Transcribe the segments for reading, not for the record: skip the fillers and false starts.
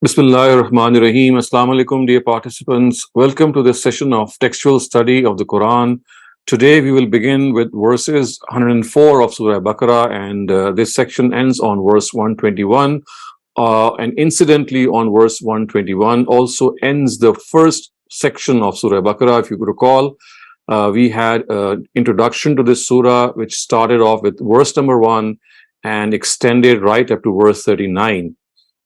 Bismillahir Rahmanir Rahim. Assalamu alaikum, dear participants. Welcome to this session of textual study of the Quran. Today we will begin with verses 104 of Surah Baqarah, and this section ends on verse 121. And incidentally, on verse 121 also ends the first section of Surah Baqarah. If you could recall, we had an introduction to this surah, which started off with verse number 1 and extended right up to verse 39.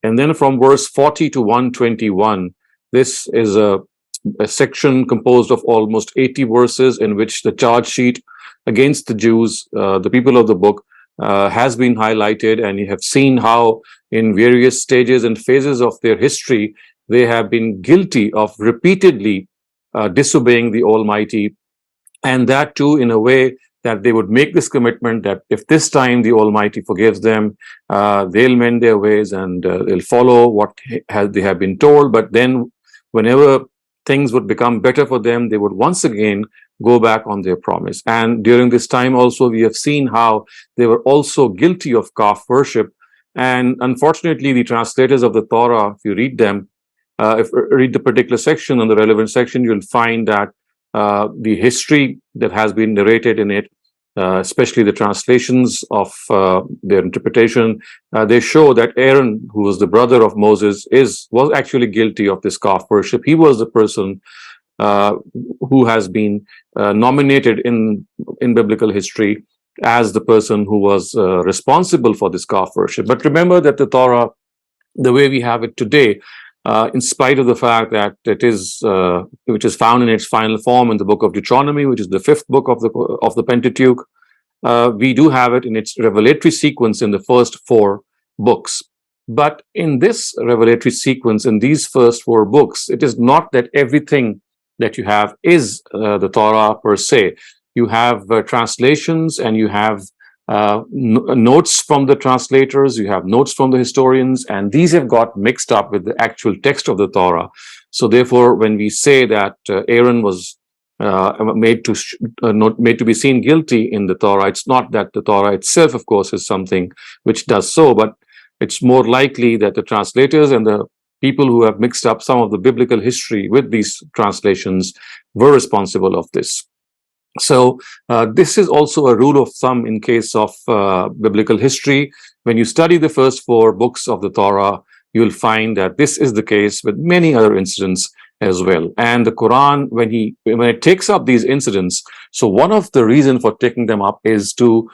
And then from verse 40 to 121, this is a section composed of almost 80 verses in which the charge sheet against the Jews, the people of the book, has been highlighted. And you have seen how in various stages and phases of their history, they have been guilty of repeatedly disobeying the Almighty. And that too in a way that they would make this commitment that if this time the Almighty forgives them, they'll mend their ways and they'll follow what they have been told. But then whenever things would become better for them, they would once again go back on their promise. And during this time also, we have seen how they were also guilty of calf worship. And unfortunately, the translators of the Torah, if you read them, read the particular section and the relevant section, you'll find that the history that has been narrated in it, especially the translations of their interpretation, they show that Aaron, who was the brother of Moses, was actually guilty of this calf worship. He was the person who has been nominated in biblical history as the person who was responsible for this calf worship. But remember that the Torah, the way we have it today, in spite of the fact that it is, which is found in its final form in the book of Deuteronomy, which is the fifth book of the Pentateuch, we do have it in its revelatory sequence in the first four books. But in this revelatory sequence, in these first four books, it is not that everything that you have is the Torah per se. You have translations, and you have notes from the translators, you have notes from the historians, and these have got mixed up with the actual text of the Torah. So therefore, when we say that Aaron was made to be seen guilty in the Torah, it's not that the Torah itself, of course, is something which does so, but it's more likely that the translators and the people who have mixed up some of the biblical history with these translations were responsible of this. So this is also a rule of thumb in case of biblical history. When you study the first four books of the Torah, you'll find that this is the case with many other incidents as well. And the Quran, when it takes up these incidents, so one of the reasons for taking them up is to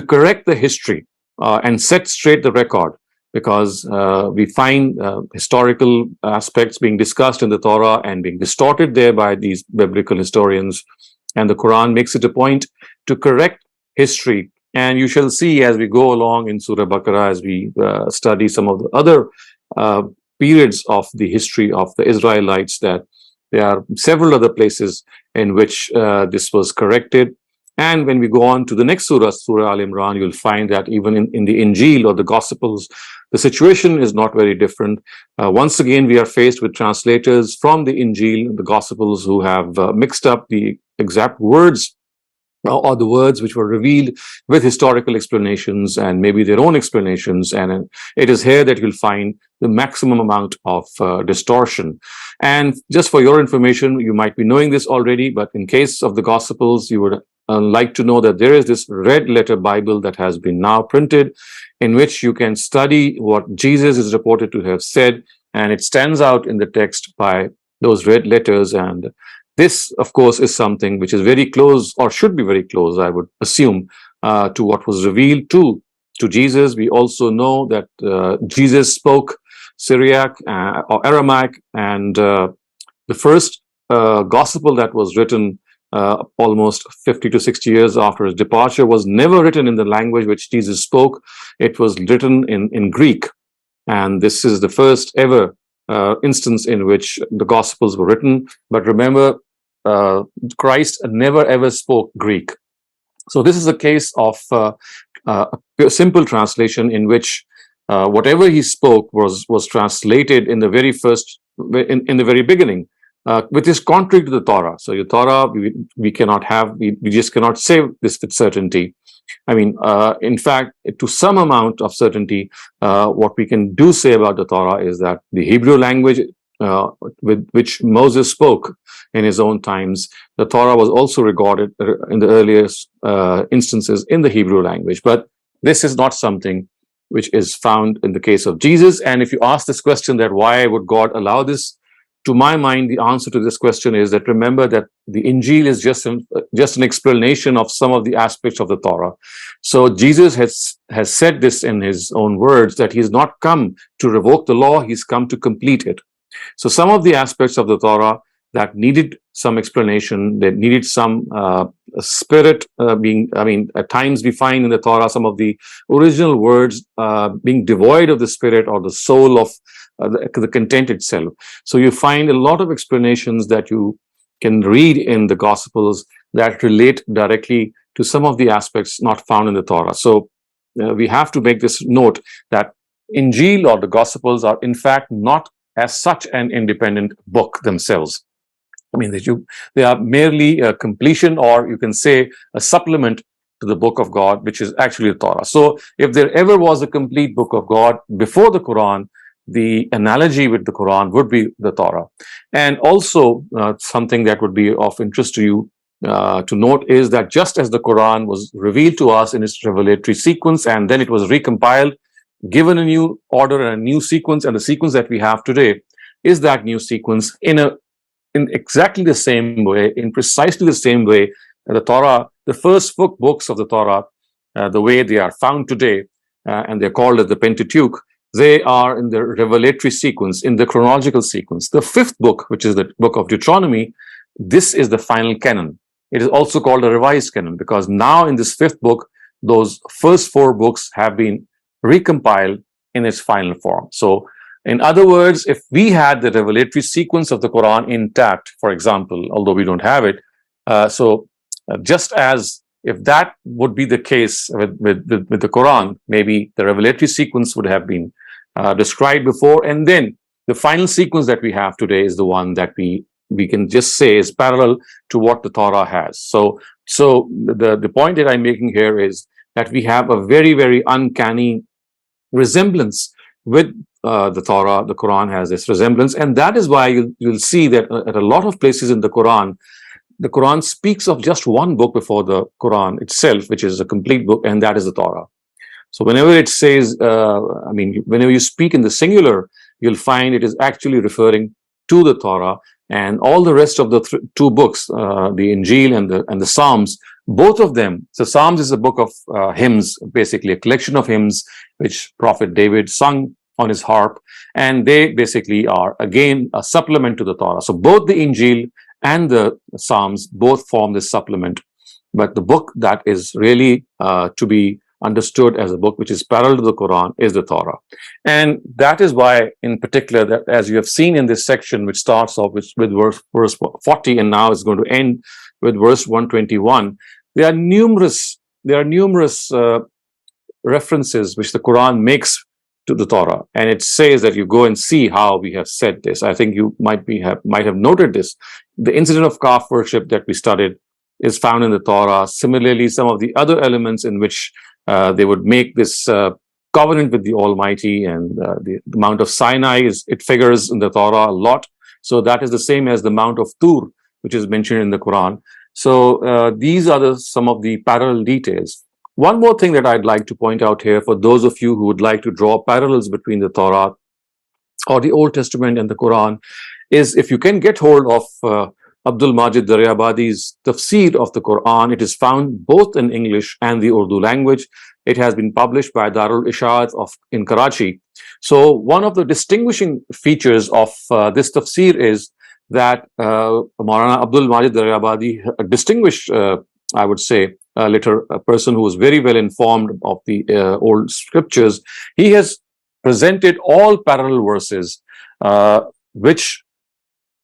correct the history and set straight the record, because we find historical aspects being discussed in the Torah and being distorted there by these biblical historians. And the Quran makes it a point to correct history. And you shall see as we go along in Surah Baqarah, as we study some of the other periods of the history of the Israelites, that there are several other places in which this was corrected. And when we go on to the next surah, Surah Al-Imran, you'll find that even in the Injil or the Gospels, the situation is not very different. Once again, we are faced with translators from the Injil and the Gospels who have mixed up the exact words or the words which were revealed with historical explanations and maybe their own explanations. And it is here that you'll find the maximum amount of distortion. And just for your information, you might be knowing this already, but in case of the Gospels, you would like to know that there is this red letter Bible that has been now printed, in which you can study what Jesus is reported to have said, and it stands out in the text by those red letters. And this, of course, is something which is very close, or should be very close, I would assume, to what was revealed to Jesus. We also know that Jesus spoke Syriac or Aramaic, and the first gospel that was written almost 50 to 60 years after his departure was never written in the language which Jesus spoke. It was written in Greek. And this is the first ever instance in which the Gospels were written. But remember, Christ never ever spoke Greek. So this is a case of a simple translation in which whatever he spoke was translated in the very first, in the very beginning. which is contrary to the Torah. So your Torah, we cannot have, we just cannot say this with certainty. I mean, in fact, to some amount of certainty, what we can do say about the Torah is that the Hebrew language with which Moses spoke in his own times, the Torah was also recorded in the earliest instances in the Hebrew language. But this is not something which is found in the case of Jesus. And if you ask this question that why would God allow this, to my mind, the answer to this question is that remember that the Injil is just an explanation of some of the aspects of the Torah. So Jesus has said this in his own words, that he's not come to revoke the law, he's come to complete it. So some of the aspects of the Torah that needed some explanation, that needed some spirit at times we find in the Torah some of the original words being devoid of the spirit or the soul of the content itself. So you find a lot of explanations that you can read in the Gospels that relate directly to some of the aspects not found in the Torah. So we have to make this note that Injil or the Gospels are in fact not as such an independent book themselves. I mean, they are merely a completion, or you can say a supplement to the book of God, which is actually the Torah. So if there ever was a complete book of God before the Quran, the analogy with the Quran would be the Torah. And also something that would be of interest to you to note is that just as the Quran was revealed to us in its revelatory sequence, and then it was recompiled, given a new order and a new sequence, and the sequence that we have today is that new sequence in exactly the same way, in precisely the same way, the Torah, the first books of the Torah, the way they are found today, and they're called as the Pentateuch, they are in the revelatory sequence, in the chronological sequence. The fifth book, which is the book of Deuteronomy, this is the final canon. It is also called a revised canon, because now in this fifth book, those first four books have been recompiled in its final form. So, in other words, if we had the revelatory sequence of the Quran intact, for example, although we don't have it, just as if that would be the case with the Quran, maybe the revelatory sequence would have been described before, and then the final sequence that we have today is the one that we can just say is parallel to what the Torah has. So the point that I'm making here is that we have a very, very uncanny resemblance with the Torah. The Quran has this resemblance, and that is why you'll see that at a lot of places in the Quran speaks of just one book before the Quran itself, which is a complete book, and that is the Torah. So whenever it says, whenever you speak in the singular, you'll find it is actually referring to the Torah, and all the rest of the two books, the Injil and the Psalms, both of them. So Psalms is a book of hymns, basically a collection of hymns which Prophet David sung on his harp, and they basically are again a supplement to the Torah. So both the Injil and the Psalms both form this supplement, but the book that is really to be understood as a book which is parallel to the Quran is the Torah. And that is why, in particular, that as you have seen in this section, which starts off with verse 40 and now is going to end with verse 121, there are numerous references which the Quran makes to the Torah, and it says that you go and see how we have said this. I think you might have noted this. The incident of calf worship that we studied is found in the Torah. Similarly, some of the other elements in which they would make this covenant with the Almighty, and the Mount of Sinai it figures in the Torah a lot. So that is the same as the Mount of Tur, which is mentioned in the Quran. So these are some of the parallel details. One more thing that I'd like to point out here for those of you who would like to draw parallels between the Torah or the Old Testament and the Quran is, if you can get hold of Abdul Majid Daryabadi's tafsir of the Quran, it is found both in English and the Urdu language. It has been published by Darul Ishaad in Karachi. So one of the distinguishing features of this tafsir is that Maulana Abdul Majid Daryabadi, a distinguished, I would say, a person who was very well informed of the old scriptures, he has presented all parallel verses which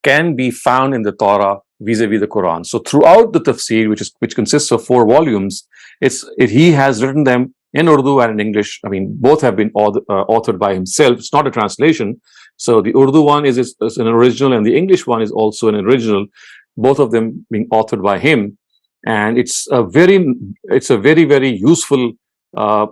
can be found in the Torah vis-a-vis the Quran. So throughout the tafsir, which consists of 4 volumes, he has written them in Urdu and in English. I mean, both have been authored by himself. It's not a translation, So the Urdu one is an original, and the English one is also an original, both of them being authored by him. And it's a very useful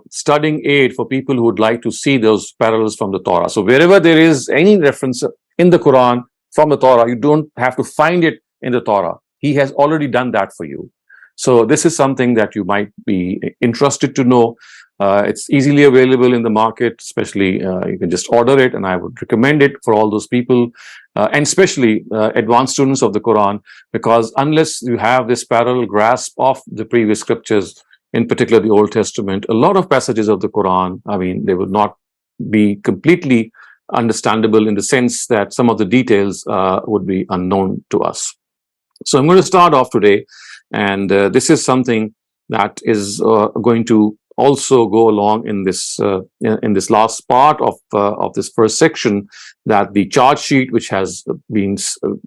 studying aid for people who would like to see those parallels from the Torah. So wherever there is any reference in the Quran from the Torah, you don't have to find it in the Torah. He has already done that for you. So this is something that you might be interested to know. It's easily available in the market, especially you can just order it, and I would recommend it for all those people, and especially advanced students of the Quran, because unless you have this parallel grasp of the previous scriptures, in particular the Old Testament, a lot of passages of the Quran, I mean, they would not be completely understandable in the sense that some of the details would be unknown to us. So I'm going to start off today, and this is something that is going to also go along in this last part of this first section, that the charge sheet, which has been,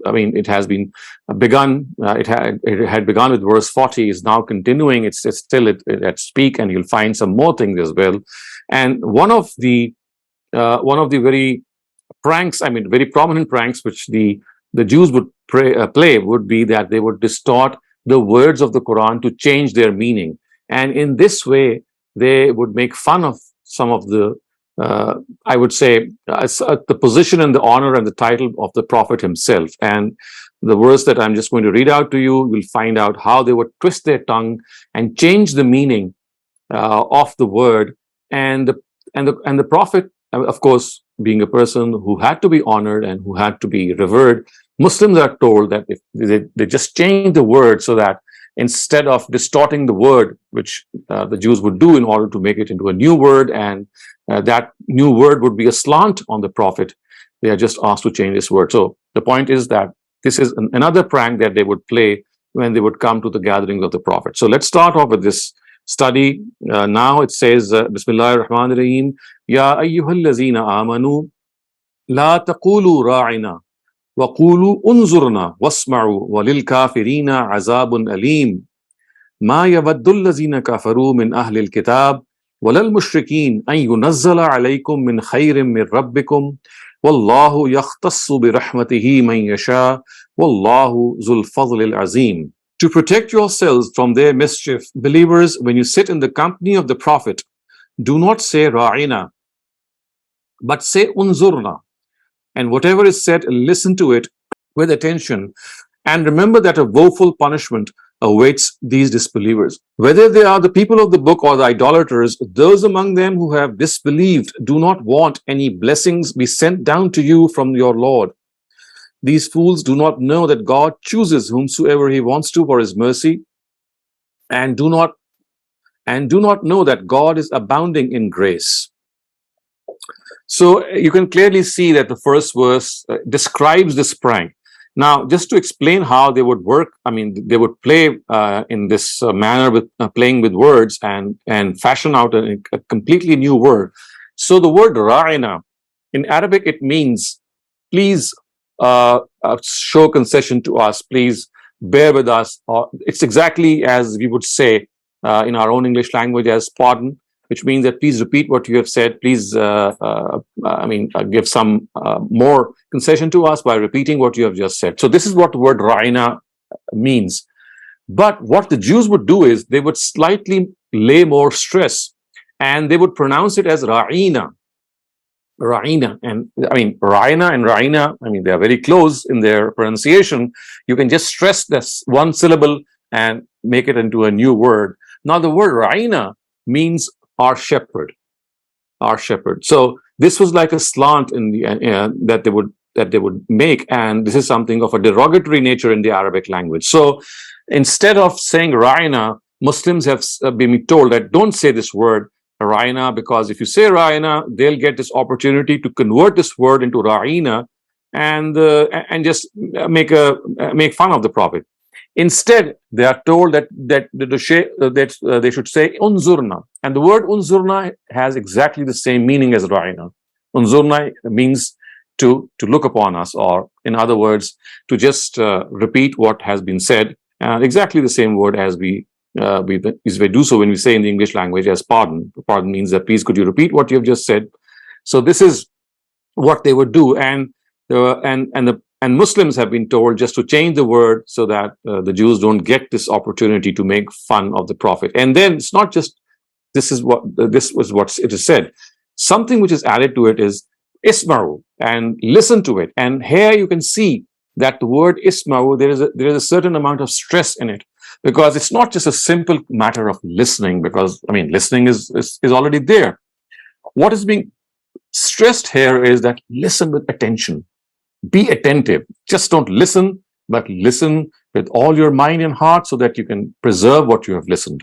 it has been begun. It had begun with verse 40, is now continuing. It's still at peak, and you'll find some more things as well. And one of the very pranks, very prominent pranks, which the Jews would play would be that they would distort the words of the Quran to change their meaning. And in this way, they would make fun of some of the, I would say, the position and the honor and the title of the Prophet himself. And the verse that I'm just going to read out to you, you'll find out how they would twist their tongue and change the meaning of the word. And the Prophet, of course, being a person who had to be honored and who had to be revered, Muslims are told that if they just change the word, so that instead of distorting the word, which the Jews would do in order to make it into a new word, and that new word would be a slant on the Prophet, they are just asked to change this word. So the point is that this is another prank that they would play when they would come to the gatherings of the Prophet. So let's start off with this study. Now it says, Bismillahir Rahmanir Rahim, Ya ayyuhallazina amanu, la taqulu ra'ina, وَقُولُوا أُنظُرْنَا وَاسْمَعُوا وَلِلْكَافِرِينَ عَذَابٌ أَلِيمٌ مَا يَوَدُّ الَّذِينَ كَفَرُوا مِنْ أَهْلِ الْكِتَابِ وَلَا الْمُشْرِكِينَ أَنْ يُنَزَّلَ عَلَيْكُمْ مِنْ خَيْرٍ مِنْ رَبِّكُمْ وَاللَّهُ يَخْتَصُّ بِرَحْمَتِهِ مَنْ يَشَاءُ وَاللَّهُ ذُو الْفَضْلِ الْعَظِيمِ. To protect yourselves from their mischief, believers, when you sit in the company of the Prophet, do not say Ra'ina, but say Unzurna. And whatever is said, listen to it with attention, and remember that a woeful punishment awaits these disbelievers. Whether they are the people of the book or the idolaters, those among them who have disbelieved do not want any blessings be sent down to you from your Lord. These fools do not know that God chooses whomsoever he wants to for his mercy, and do not know that God is abounding in grace. So you can clearly see that the first verse describes this prank. Now, just to explain how they would work, they would play in this manner with playing with words and fashion out a completely new word. So the word ra'ina, in Arabic, it means, please show concession to us, please bear with us. It's exactly as we would say in our own English language as pardon, which means that please repeat what you have said. Please, give some more concession to us by repeating what you have just said. So this is what the word ra'ina means. But what the Jews would do is they would slightly lay more stress, and they would pronounce it as ra'ina. Ra'ina. And ra'ina and ra'ina, they are very close in their pronunciation. You can just stress this one syllable and make it into a new word. Now the word ra'ina means our shepherd. So this was like a slant in the that they would make, and this is something of a derogatory nature in the Arabic language. So instead of saying ra'ina, Muslims have been told that don't say this word ra'ina, because if you say ra'ina, they'll get this opportunity to convert this word into ra'ina and just make fun of the Prophet. Instead, they are told that they should say unzurna, and the word unzurna has exactly the same meaning as ra'ina. Unzurna means to look upon us, or in other words, to just repeat what has been said, and exactly the same word as we do so when we say in the English language as pardon. Pardon means that please could you repeat what you have just said. So this is what they would do, and Muslims have been told just to change the word so that the Jews don't get this opportunity to make fun of the Prophet. And then it's not just this was what it is said. Something which is added to it is isma'u, and listen to it. And here you can see that the word isma'u, there is a certain amount of stress in it, because it's not just a simple matter of listening, because listening is already there. What is being stressed here is that listen with attention, be attentive. Just don't listen, but listen with all your mind and heart so that you can preserve what you have listened.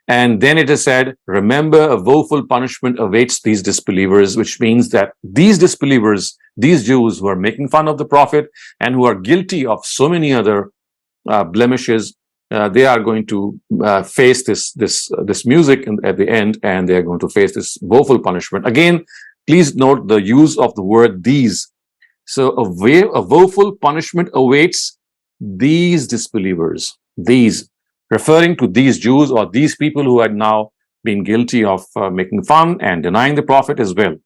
And then it is said, remember, a woeful punishment awaits these disbelievers, which means that these disbelievers, these Jews who are making fun of the Prophet and who are guilty of so many other blemishes, they are going to face this music at the end, and they are going to face this woeful punishment. Again, please note the use of the word these. So a woeful punishment awaits these disbelievers, these, referring to these Jews or these people who had now been guilty of making fun and denying the Prophet as well.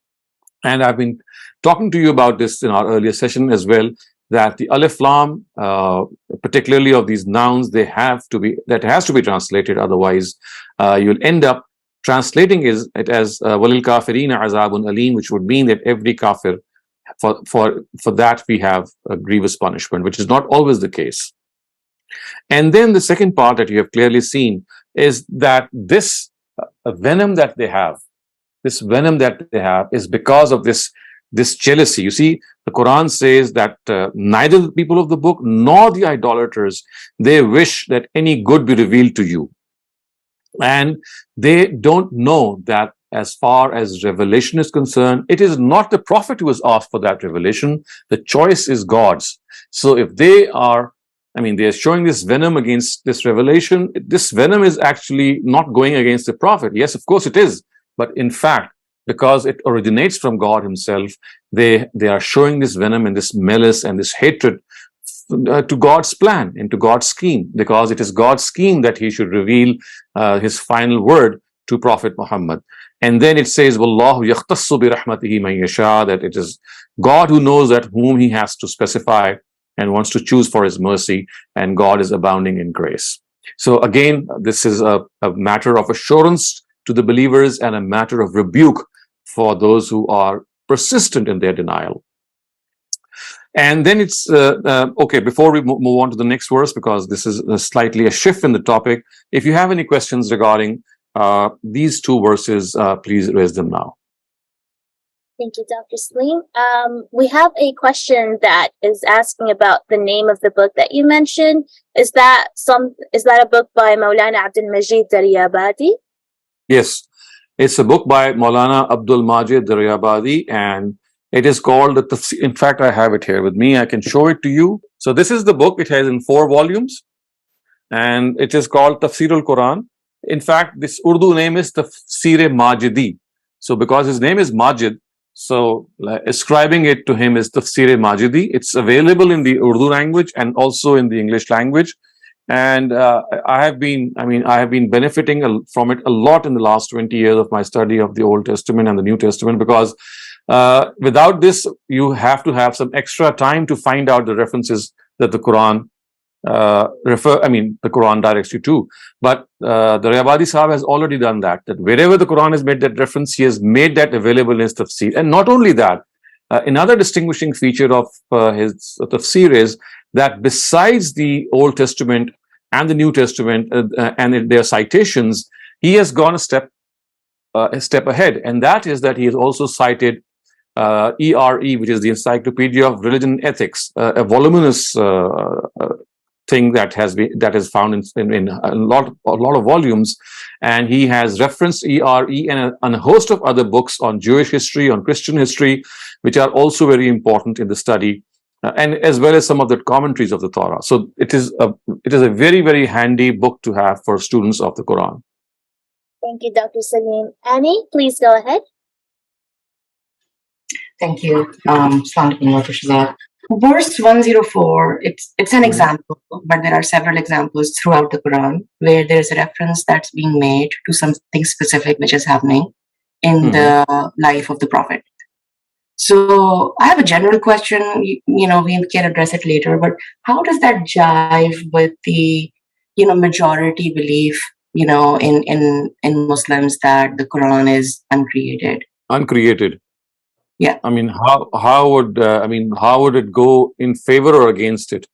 And I've been talking to you about this in our earlier session as well, that the alif lam, particularly of these nouns, that has to be translated. Otherwise, you'll end up translating it as walil kafirina azabun alim, which would mean that every kafir, for that we have a grievous punishment, which is not always the case. And then the second part that you have clearly seen is that this venom that they have, is because of this jealousy. You see, the Quran says that neither the people of the book nor the idolaters, they wish that any good be revealed to you. And they don't know that as far as revelation is concerned, it is not the Prophet who has asked for that revelation. The choice is God's. So if they are showing this venom against this revelation, this venom is actually not going against the Prophet. Yes, of course it is. But in fact, because it originates from God himself, they are showing this venom and this malice and this hatred to God's plan and to God's scheme, because it is God's scheme that he should reveal his final word to Prophet Muhammad. And then it says, Wallahu yakhtassu bi rahmatihi man yasha, that it is God who knows that whom he has to specify and wants to choose for his mercy, and God is abounding in grace. So again, this is a matter of assurance to the believers and a matter of rebuke for those who are persistent in their denial. And then it's, okay, before we move on to the next verse, because this is slightly a shift in the topic, if you have any questions regarding these two verses, please raise them now. Thank you, Dr. Saleem. We have a question that is asking about the name of the book that you mentioned. Is that a book by Maulana Abdul Majid Daryabadi? Yes, it's a book by Maulana Abdul Majid Daryabadi, and it is called the Tafsir. In fact, I have it here with me. I can show it to you. So this is the book. It has in 4 volumes, and it is called Tafsirul Quran. In fact, this Urdu name is Tafsir Majidi. So because his name is Majid, so ascribing it to him is Tafsir Majidi. It's available in the Urdu language and also in the English language. And I have been benefiting from it a lot in the last 20 years of my study of the Old Testament and the New Testament, because without this, you have to have some extra time to find out the references that the Quran the Quran directs you to. But the Daryabadi Sahib has already done that wherever the Quran has made that reference, he has made that available in his tafsir. And not only that, another distinguishing feature of his tafsir is that besides the Old Testament and the New Testament and their citations, he has gone a step ahead, and that is that he has also cited ERE, which is the Encyclopedia of Religion and Ethics, a voluminous thing that is found in a lot of volumes, and he has referenced ERE and a host of other books on Jewish history, on Christian history, which are also very important in the study, and as well as some of the commentaries of the Torah. So it is a very, very handy book to have for students of the Quran. Thank you, Dr. Saleem. Annie, please go ahead. Thank you. Assalamu alaikum, Dr. Shehzad. Verse 104, it's an example, but there are several examples throughout the Quran where there is a reference that's being made to something specific which is happening in the life of the Prophet. So I have a general question. We can address it later, but how does that jive with the, majority belief, in Muslims that the Quran is uncreated? Uncreated. Yeah. I mean, how would it go in favor or against it?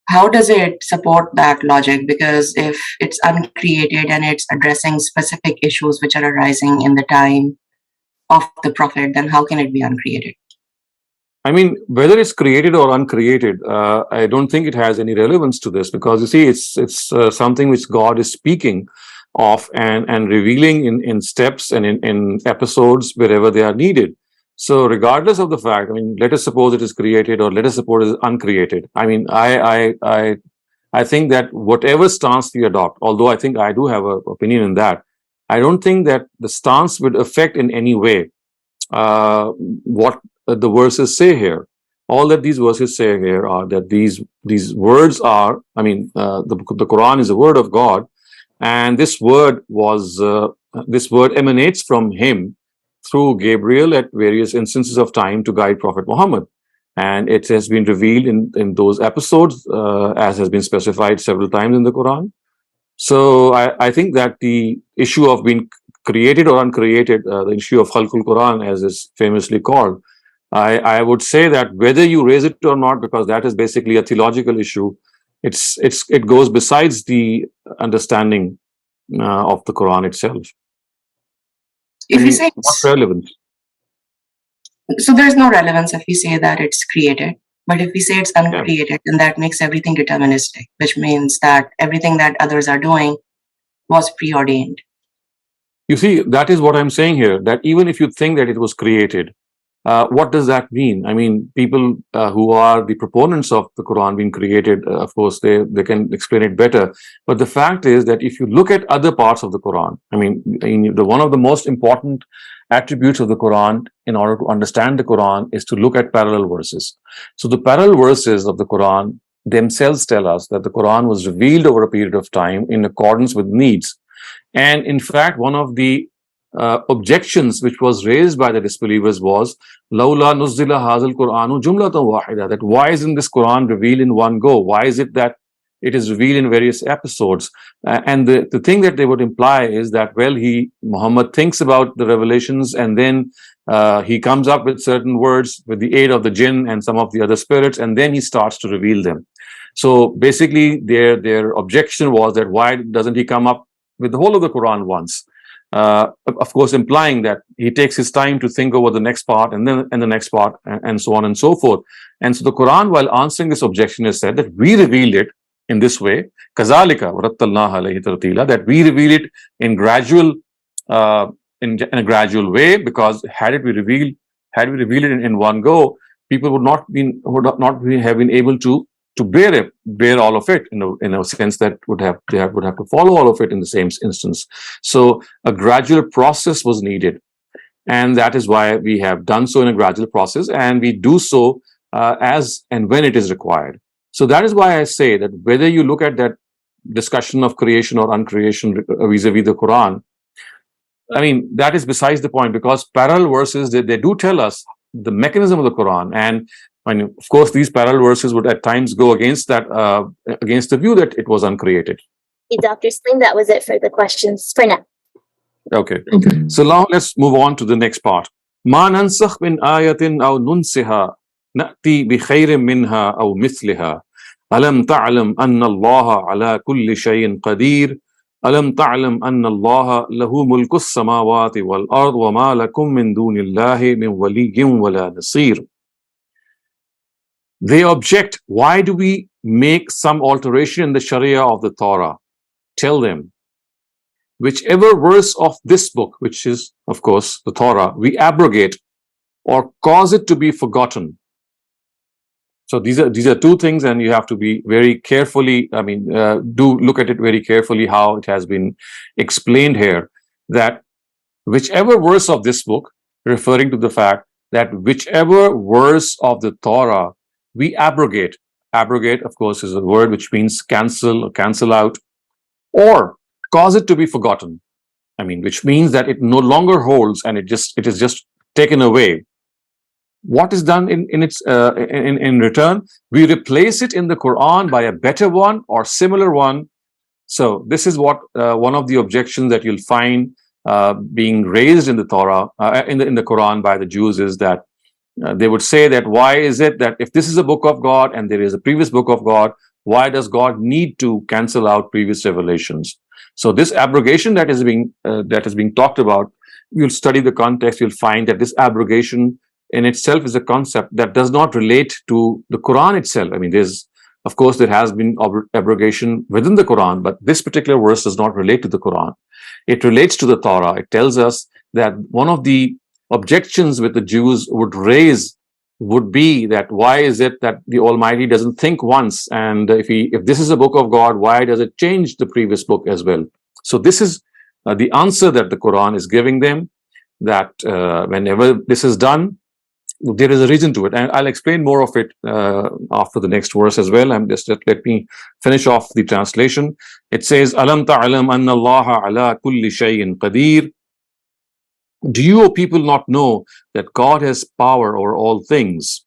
How does it support that logic? Because if it's uncreated and it's addressing specific issues which are arising in the time of the Prophet, then how can it be uncreated? I mean, whether it's created or uncreated, I don't think it has any relevance to this, because you see, it's something which God is speaking of and revealing in steps and in episodes wherever they are needed. So, regardless of the fact, I mean, let us suppose it is created or let us suppose it is uncreated. I mean, I think that whatever stance we adopt, although I think I do have an opinion in that, I don't think that the stance would affect in any way what the verses say here. All that these verses say here are that these words are, I mean, the Quran is a word of God, and this word emanates from Him through Gabriel at various instances of time to guide Prophet Muhammad, and it has been revealed in those episodes as has been specified several times in the Quran. So I think that the issue of being created or uncreated, the issue of Khalqul Quran, as is famously called, I would say that whether you raise it or not, because that is basically a theological issue, it goes besides the understanding of the Quran itself. If I we mean, say what relevance? so, there's no relevance if we say that it's created. But if we say it's uncreated, then that makes everything deterministic, which means that everything that others are doing was preordained. You see, that is what I'm saying here, that even if you think that it was created, what does that mean? I mean, people who are the proponents of the Quran being created, of course, they can explain it better. But the fact is that if you look at other parts of the Quran, I mean, one of the most important attributes of the Quran in order to understand the Quran is to look at parallel verses. So the parallel verses of the Quran themselves tell us that the Quran was revealed over a period of time in accordance with needs. And in fact, one of the objections which was raised by the disbelievers was Laula nuzzila hazal Quranu jumlatan wahida, that why isn't this Quran revealed in one go? Why is it that it is revealed in various episodes? And the thing that they would imply is that, well, Muhammad thinks about the revelations and then he comes up with certain words with the aid of the jinn and some of the other spirits, and then he starts to reveal them. So basically their objection was that why doesn't he come up with the whole of the Quran once? Of course, implying that he takes his time to think over the next part and then the next part and so on and so forth. And so the Quran, while answering this objection, has said that we revealed it in this way, kazalika warattalnaha alayhi tartila, that we reveal it in in a gradual way, because had we revealed it in one go, people would not have been able to bear all of it in a sense that they would have to follow all of it in the same instance. So a gradual process was needed, and that is why we have done so in a gradual process, and we do so as and when it is required. So that is why I say that whether you look at that discussion of creation or uncreation vis-a-vis the Quran, I mean, that is besides the point, because parallel verses, they do tell us the mechanism of the Quran. And I mean, of course, these parallel verses would at times go against against the view that it was uncreated. Hey, Dr. Saleem, that was it for the questions for now. Okay. So now let's move on to the next part. Ma nansakh min ayatin aw nunsiha na'ti bi khayrin minha aw mithliha. Alam ta'lam anna Allah ala kulli shay'in qadir. ألم تعلم أن الله له ملك السماوات والأرض وما لكم من دون الله من ولي ولا نصير. They object, why do we make some alteration in the Sharia of the Torah? Tell them, whichever verse of this book, which is, of course, the Torah, we abrogate or cause it to be forgotten. So these are two things, and you have to be very carefully, I mean, do look at it very carefully how it has been explained here, that whichever verse of this book, referring to the fact that whichever verse of the Torah we abrogate. Abrogate, of course, is a word which means cancel or cancel out, or cause it to be forgotten. I mean, which means that it no longer holds and it is just taken away. what is done in return? We replace it in the Quran by a better one or similar one. So this is what one of the objections that you'll find being raised in the Torah, in the Quran by the Jews, is that they would say that why is it that if this is a book of God and there is a previous book of God, why does God need to cancel out previous revelations? So this abrogation that is being talked about, you'll study the context, you'll find that this abrogation in itself is a concept that does not relate to the Quran itself. I mean, of course, there has been abrogation within the Quran, but this particular verse does not relate to the Quran. It relates to the Torah. It tells us that one of the objections which the Jews would raise would be that why is it that the Almighty doesn't think once, and if this is a book of God, why does it change the previous book as well? So this is the answer that the Quran is giving them, that whenever this is done, there is a reason to it, and I'll explain more of it after the next verse as well. Let me finish off the translation. It says, "Alam ta'lam anna Allah ala kulli shay'in qadir." Do you people not know that God has power over all things?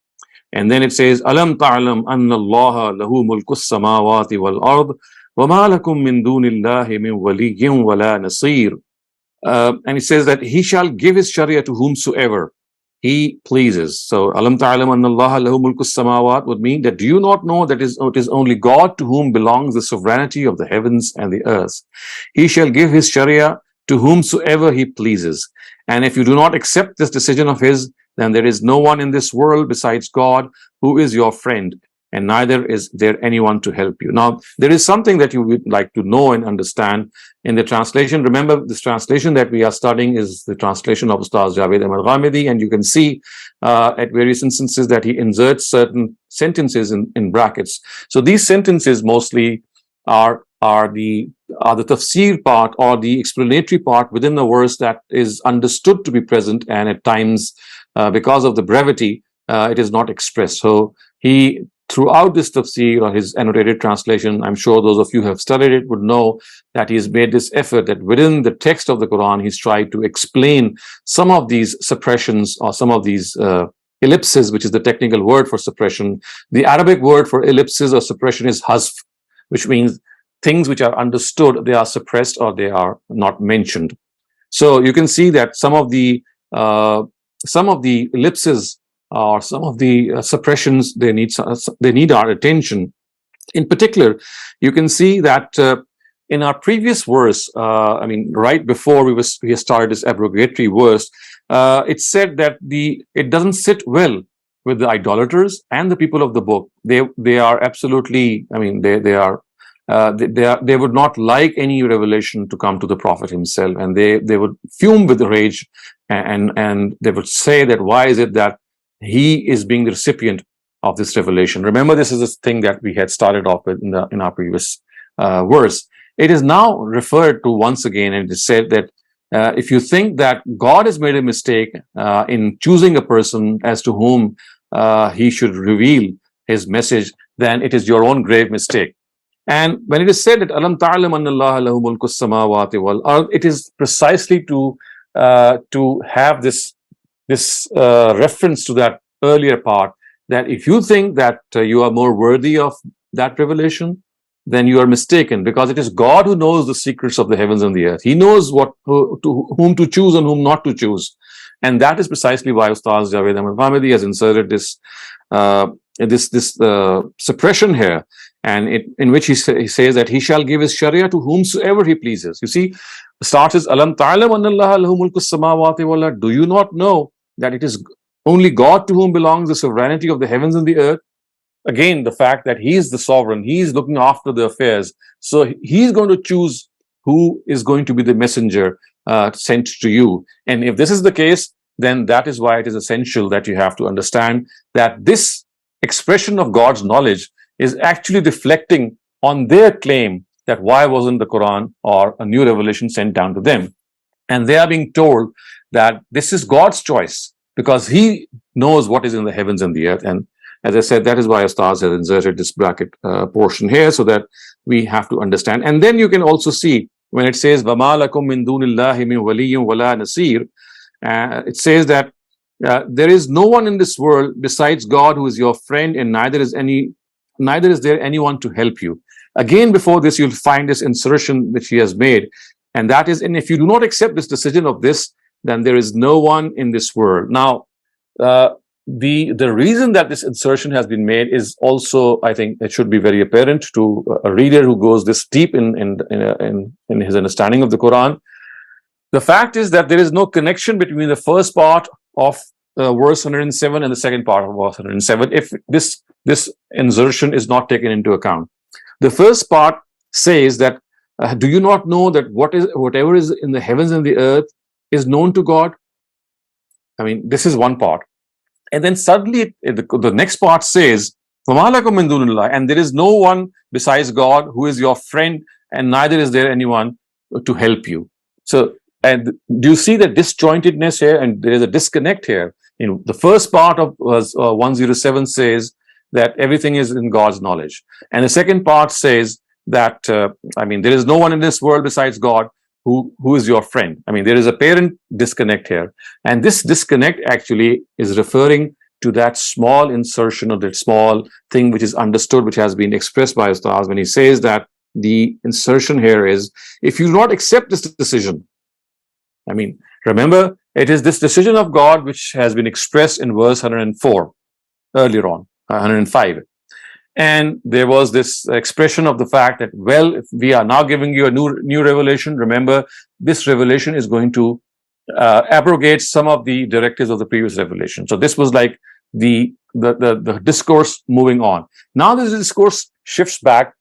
And then it says, "Alam ta'lam anna Allah lahu mulku as-samawati wal ard, wa ma lakum min dunillahi min waliyyin wala nasir." And it says that He shall give His Sharia to whomsoever He pleases. So, "Alam ta'lam anna Allah lahu mulku as-samawat" would mean that do you not know that it is only God to whom belongs the sovereignty of the heavens and the earth. He shall give His Sharia to whomsoever He pleases. And if you do not accept this decision of His, then there is no one in this world besides God who is your friend, and neither is there anyone to help you. Now, there is something that you would like to know and understand in the translation. Remember, this translation that we are studying is the translation of Ustaz Javed Ghamidi, and you can see at various instances that he inserts certain sentences in brackets. So these sentences mostly are the tafsir part or the explanatory part within the verse that is understood to be present, and at times because of the brevity it is not expressed. So he, throughout this tafsir or his annotated translation, I'm sure those of you who have studied it would know that he's made this effort that within the text of the Quran he's tried to explain some of these suppressions or some of these ellipses, which is the technical word for suppression. The Arabic word for ellipses or suppression is hazf, which means things which are understood, they are suppressed or they are not mentioned. So you can see that some of the ellipses or some of the suppressions, they need our attention. In particular, you can see that in our previous verse, right before we started this abrogatory verse, it said that it doesn't sit well with the idolaters and the people of the book. They are absolutely, they would not like any revelation to come to the Prophet himself, and they would fume with rage, and they would say that why is it that he is being the recipient of this revelation. Remember, this is a thing that we had started off with in our previous verse. It is now referred to once again, and it is said that if you think that God has made a mistake in choosing a person as to whom he should reveal his message, then it is your own grave mistake. And when it is said that Alam ta'lam anna Allah lahu mulku as-samawati wal ard, it is precisely to have this reference to that earlier part, that if you think that you are more worthy of that revelation, then you are mistaken, because it is God who knows the secrets of the heavens and the earth. He knows whom to choose and whom not to choose. And that is precisely why Ustaz Javed Ghamidi has inserted this suppression here, and in which he says that he shall give his Sharia to whomsoever he pleases. You see, the start is Alam ta'lam anna Allah lahu mulku as-samawati wal ard. Do you not know that it is only God to whom belongs the sovereignty of the heavens and the earth? Again, the fact that he is the sovereign, he is looking after the affairs. So he's going to choose who is going to be the messenger sent to you. And if this is the case, then that is why it is essential that you have to understand that this expression of God's knowledge is actually reflecting on their claim that why wasn't the Quran or a new revelation sent down to them? And they are being told that this is God's choice, because he knows what is in the heavens and the earth. And as I said, that is why Ustaz has inserted this bracket portion here, so that we have to understand. And then you can also see when it says, وَمَا لَكُم مِّن دُونِ اللَّهِ مِن وَلِيٍّ وَلَا نَصِيرٍ, it says that there is no one in this world besides God who is your friend, and neither is there anyone to help you. Again, before this, you'll find this insertion which he has made, and that is, and if you do not accept this decision of this, then there is no one in this world. Now, the reason that this insertion has been made is also, I think, it should be very apparent to a reader who goes this deep in his understanding of the Quran. The fact is that there is no connection between the first part of verse 107 and the second part of verse 107 if this insertion is not taken into account. The first part says that, do you not know that whatever is in the heavens and the earth is known to God? I mean, this is one part. And then suddenly the next part says, وَمَا لَكُم مِّن دُونِ اللَّهِ, and there is no one besides God who is your friend, and neither is there anyone to help you. So, and do you see the disjointedness here? And there is a disconnect here. You know, the first part of verse 107 says that everything is in God's knowledge, and the second part says that there is no one in this world besides God who is your friend. I mean, there is a apparent disconnect here, and this disconnect actually is referring to that small insertion or that small thing which is understood, which has been expressed by Ustaz when he says that the insertion here is, if you do not accept this decision, I mean, remember, it is this decision of God which has been expressed in verse 104 earlier on, 105. And there was this expression of the fact that, well, if we are now giving you a new revelation, remember, this revelation is going to abrogate some of the directives of the previous revelation. So this was like the discourse moving on. Now this discourse shifts back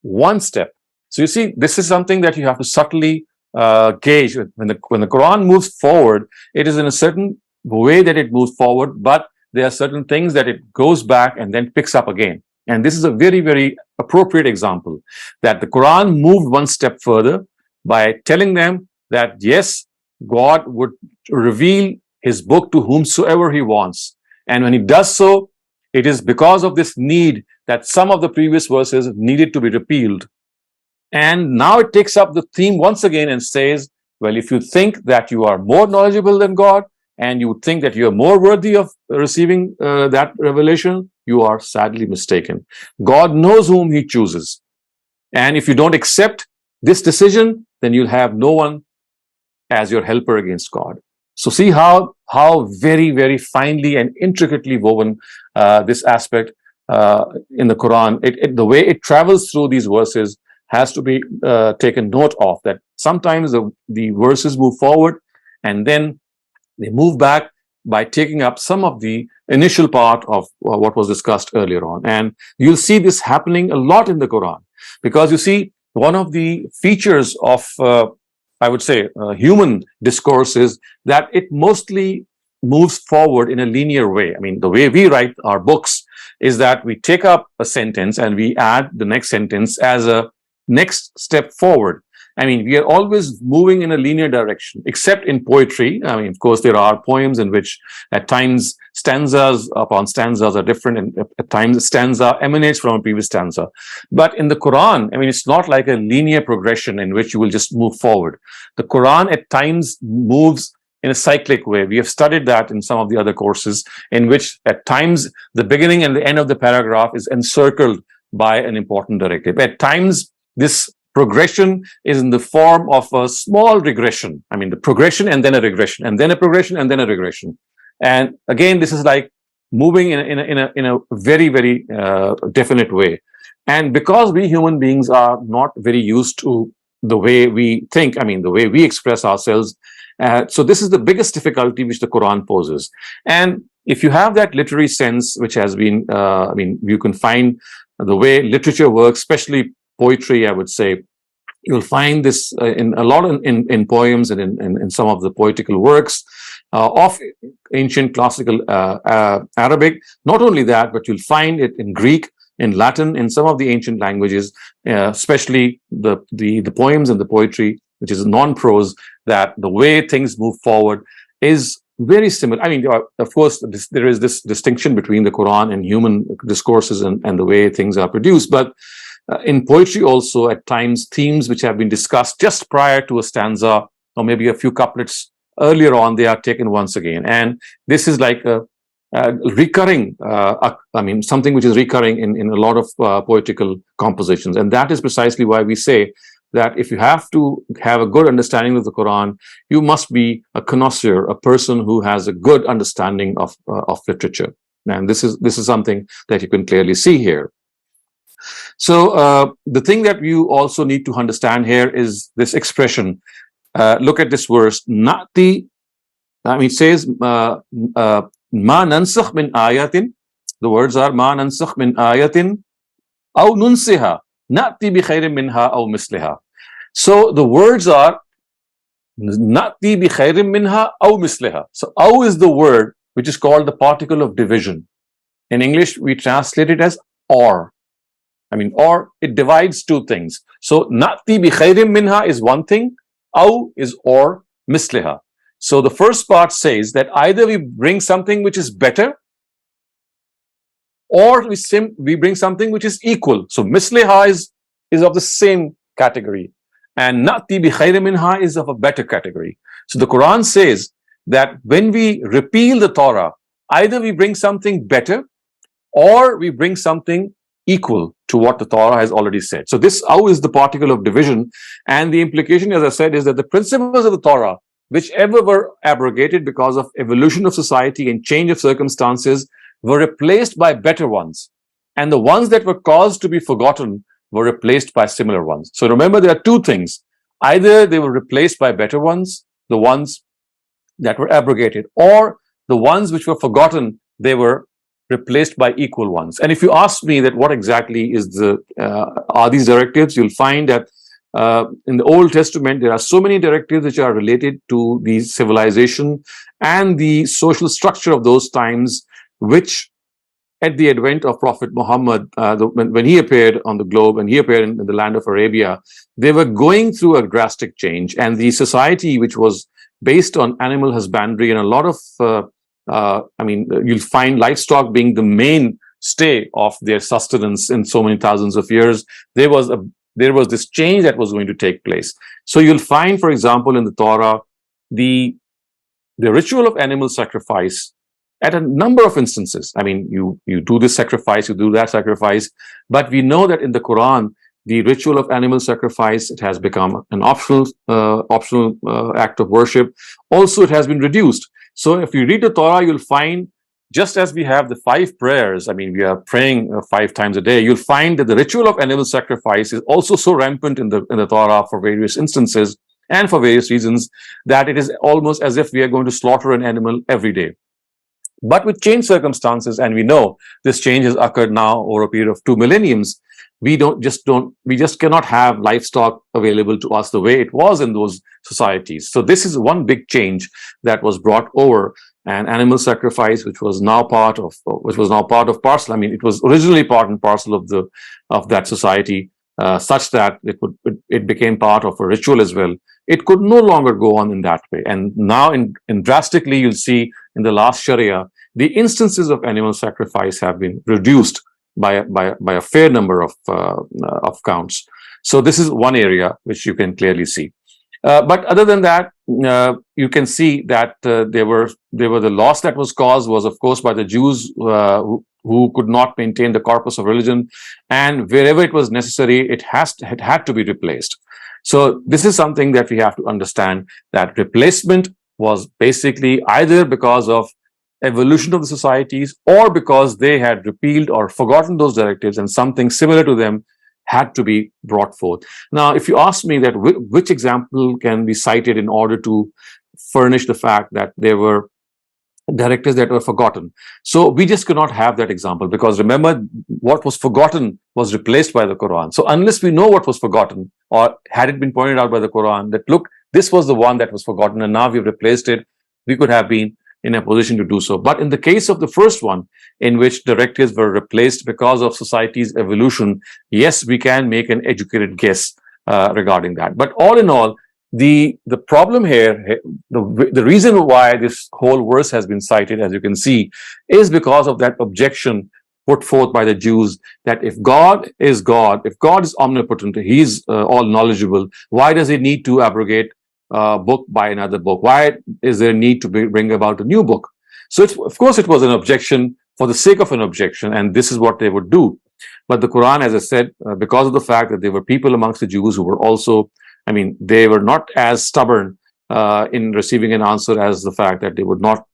one step. So you see, this is something that you have to subtly gauge. When the Quran moves forward, it is in a certain way that it moves forward, but there are certain things that it goes back and then picks up again. And this is a very, very appropriate example that the Quran moved one step further by telling them that, yes, God would reveal his book to whomsoever he wants. And when he does so, it is because of this need that some of the previous verses needed to be repealed. And now it takes up the theme once again and says, well, if you think that you are more knowledgeable than God, and you would think that you are more worthy of receiving that revelation, you are sadly mistaken. God knows whom he chooses. And if you don't accept this decision, then you'll have no one as your helper against God. So see how very, very finely and intricately woven this aspect in the Quran. The way it travels through these verses has to be taken note of, that sometimes the verses move forward and then they move back by taking up some of the initial part of what was discussed earlier on. And you'll see this happening a lot in the Quran, because you see, one of the features of, I would say, human discourse is that it mostly moves forward in a linear way. I mean, the way we write our books is that we take up a sentence and we add the next sentence as a next step forward. I mean, we are always moving in a linear direction, except in poetry. I mean, of course, there are poems in which at times stanzas upon stanzas are different, and at times a stanza emanates from a previous stanza. But in the Quran, I mean, it's not like a linear progression in which you will just move forward. The Quran at times moves in a cyclic way. We have studied that in some of the other courses, in which at times the beginning and the end of the paragraph is encircled by an important directive. At times, this progression is in the form of a small regression. I mean, the progression and then a regression, and then a progression and then a regression. And again, this is like moving in a very, very definite way. And because we human beings are not very used to the way we think, I mean, the way we express ourselves, so this is the biggest difficulty which the Quran poses. And if you have that literary sense, which has been, I mean, you can find the way literature works, especially poetry, I would say, you'll find this in a lot in poems and in some of the poetical works of ancient classical Arabic. Not only that, but you'll find it in Greek, in Latin, in some of the ancient languages, especially the poems and the poetry, which is non-prose, that the way things move forward is very similar. I mean, of course, there is this distinction between the Quran and human discourses and the way things are produced, but in poetry also, at times, themes which have been discussed just prior to a stanza, or maybe a few couplets earlier on, they are taken once again. And this is like a recurring, something which is recurring in a lot of poetical compositions. And that is precisely why we say that if you have to have a good understanding of the Quran, you must be a connoisseur, a person who has a good understanding of literature. And this is something that you can clearly see here. So the thing that you also need to understand here is this expression. Look at this verse. Na'ti, it says, Ma nansakh min ayatin. The words are Ma nansakh min ayatin aw nunsiha na'ti bi khairin minha aw misliha. So the words are Na'ti bi khairin minha aw misliha. So aw is the word which is called the particle of division. In English, we translate it as or. Or it divides two things. So Na'ti bi khairin minha is one thing, aw is or misliha. So the first part says that either we bring something which is better, or we bring something which is equal. So misliha is of the same category, and na'ti bi khairin minha is of a better category. So the Quran says that when we repeal the Torah, either we bring something better, or we bring something equal to what the Torah has already said. So this aw is the particle of division, and the implication, as I said, is that the principles of the Torah, whichever were abrogated because of evolution of society and change of circumstances, were replaced by better ones. And the ones that were caused to be forgotten were replaced by similar ones. So remember, there are two things. Either they were replaced by better ones, the ones that were abrogated, or the ones which were forgotten, they were replaced by equal ones. And if you ask me that what exactly is are these directives, you'll find that in the Old Testament, there are so many directives which are related to the civilization and the social structure of those times, which at the advent of Prophet Muhammad, when he appeared on the globe and he appeared in the land of Arabia, they were going through a drastic change. And the society, which was based on animal husbandry and a lot of, you'll find livestock being the mainstay of their sustenance in so many thousands of years, there was this change that was going to take place. So you'll find, for example, in the Torah, the ritual of animal sacrifice at a number of instances. You do this sacrifice, you do that sacrifice, but we know that in the Quran, the ritual of animal sacrifice, it has become an optional act of worship. Also, it has been reduced. So if you read the Torah, you'll find, just as we have the 5 prayers, we are praying 5 times a day, you'll find that the ritual of animal sacrifice is also so rampant in the Torah for various instances and for various reasons that it is almost as if we are going to slaughter an animal every day. But with changed circumstances, and we know this change has occurred now over a period of 2 millenniums, we just cannot have livestock available to us the way it was in those societies. So this is one big change that was brought over, and animal sacrifice, which was now part of parcel. It was originally part and parcel of that society, such that it became part of a ritual as well. It could no longer go on in that way. And now, in drastically, you'll see in the last Sharia, the instances of animal sacrifice have been reduced by a fair number of counts. So this is one area which you can clearly see. But other than that, you can see that there were the loss that was caused was, of course, by the Jews who could not maintain the corpus of religion, and wherever it was necessary, it had to be replaced. So this is something that we have to understand, that replacement was basically either because of evolution of the societies or because they had repealed or forgotten those directives and something similar to them had to be brought forth. Now, if you ask me that which example can be cited in order to furnish the fact that there were directives that were forgotten, so we just cannot have that example, because remember, what was forgotten was replaced by the Quran. So unless we know what was forgotten, or had it been pointed out by the Quran that, look, this was the one that was forgotten and now we've replaced it, we could have been in a position to do so. But in the case of the first one, in which directives were replaced because of society's evolution, yes, we can make an educated guess regarding that. But all in all, the problem here, the reason why this whole verse has been cited, as you can see, is because of that objection put forth by the Jews, that if God is God, if God is omnipotent, He's all knowledgeable, why does He need to abrogate book by another book? Why is there a need to bring about a new book? So of course it was an objection for the sake of an objection, and this is what they would do. But the Quran, as I said, because of the fact that there were people amongst the Jews who were also, they were not as stubborn in receiving an answer as the fact that they would not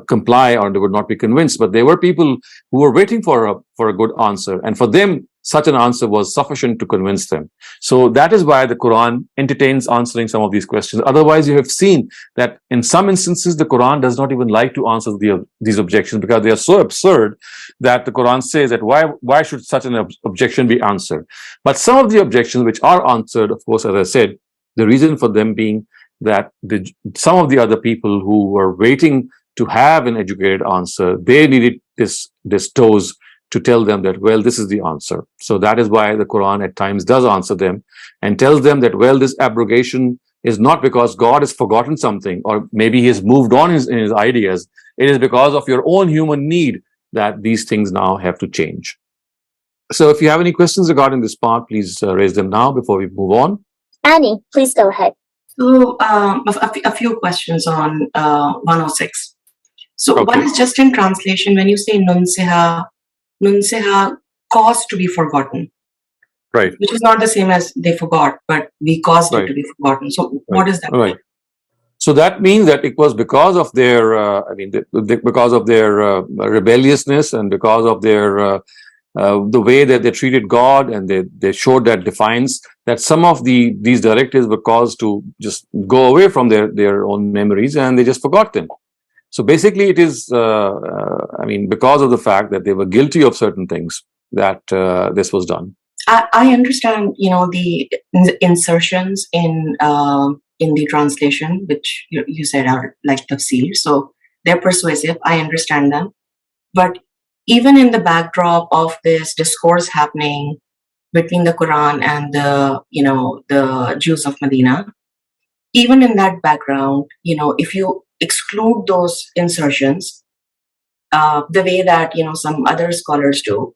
comply or they would not be convinced. But there were people who were waiting for a good answer, and for them, such an answer was sufficient to convince them. So that is why the Quran entertains answering some of these questions. Otherwise, you have seen that in some instances, the Quran does not even like to answer these objections because they are so absurd that the Quran says that why should such an objection be answered? But some of the objections which are answered, of course, as I said, the reason for them being that some of the other people who were waiting to have an educated answer, they needed this toes to tell them that, well, this is the answer. So that is why the Quran at times does answer them and tells them that, well, this abrogation is not because God has forgotten something or maybe he has moved on in his ideas. It is because of your own human need that these things now have to change. So if you have any questions regarding this part, please raise them now before we move on. Annie, please go ahead. So a few questions on 106. So Okay. one is just in translation, when you say nunsiha caused to be forgotten. Right. Which is not the same as they forgot, but we caused it to be forgotten. So what is that? Right. So that means that it was because of their, because of their rebelliousness and because of their the way that they treated God, and they showed that defiance, that some of these directives were caused to just go away from their own memories, and they just forgot them. So basically, it is, because of the fact that they were guilty of certain things that this was done. I understand, the insertions in the translation, which you said are like tafsir. So they're persuasive. I understand them. But even in the backdrop of this discourse happening between the Quran and the Jews of Medina, even in that background, if you exclude those insertions, the way that, some other scholars do,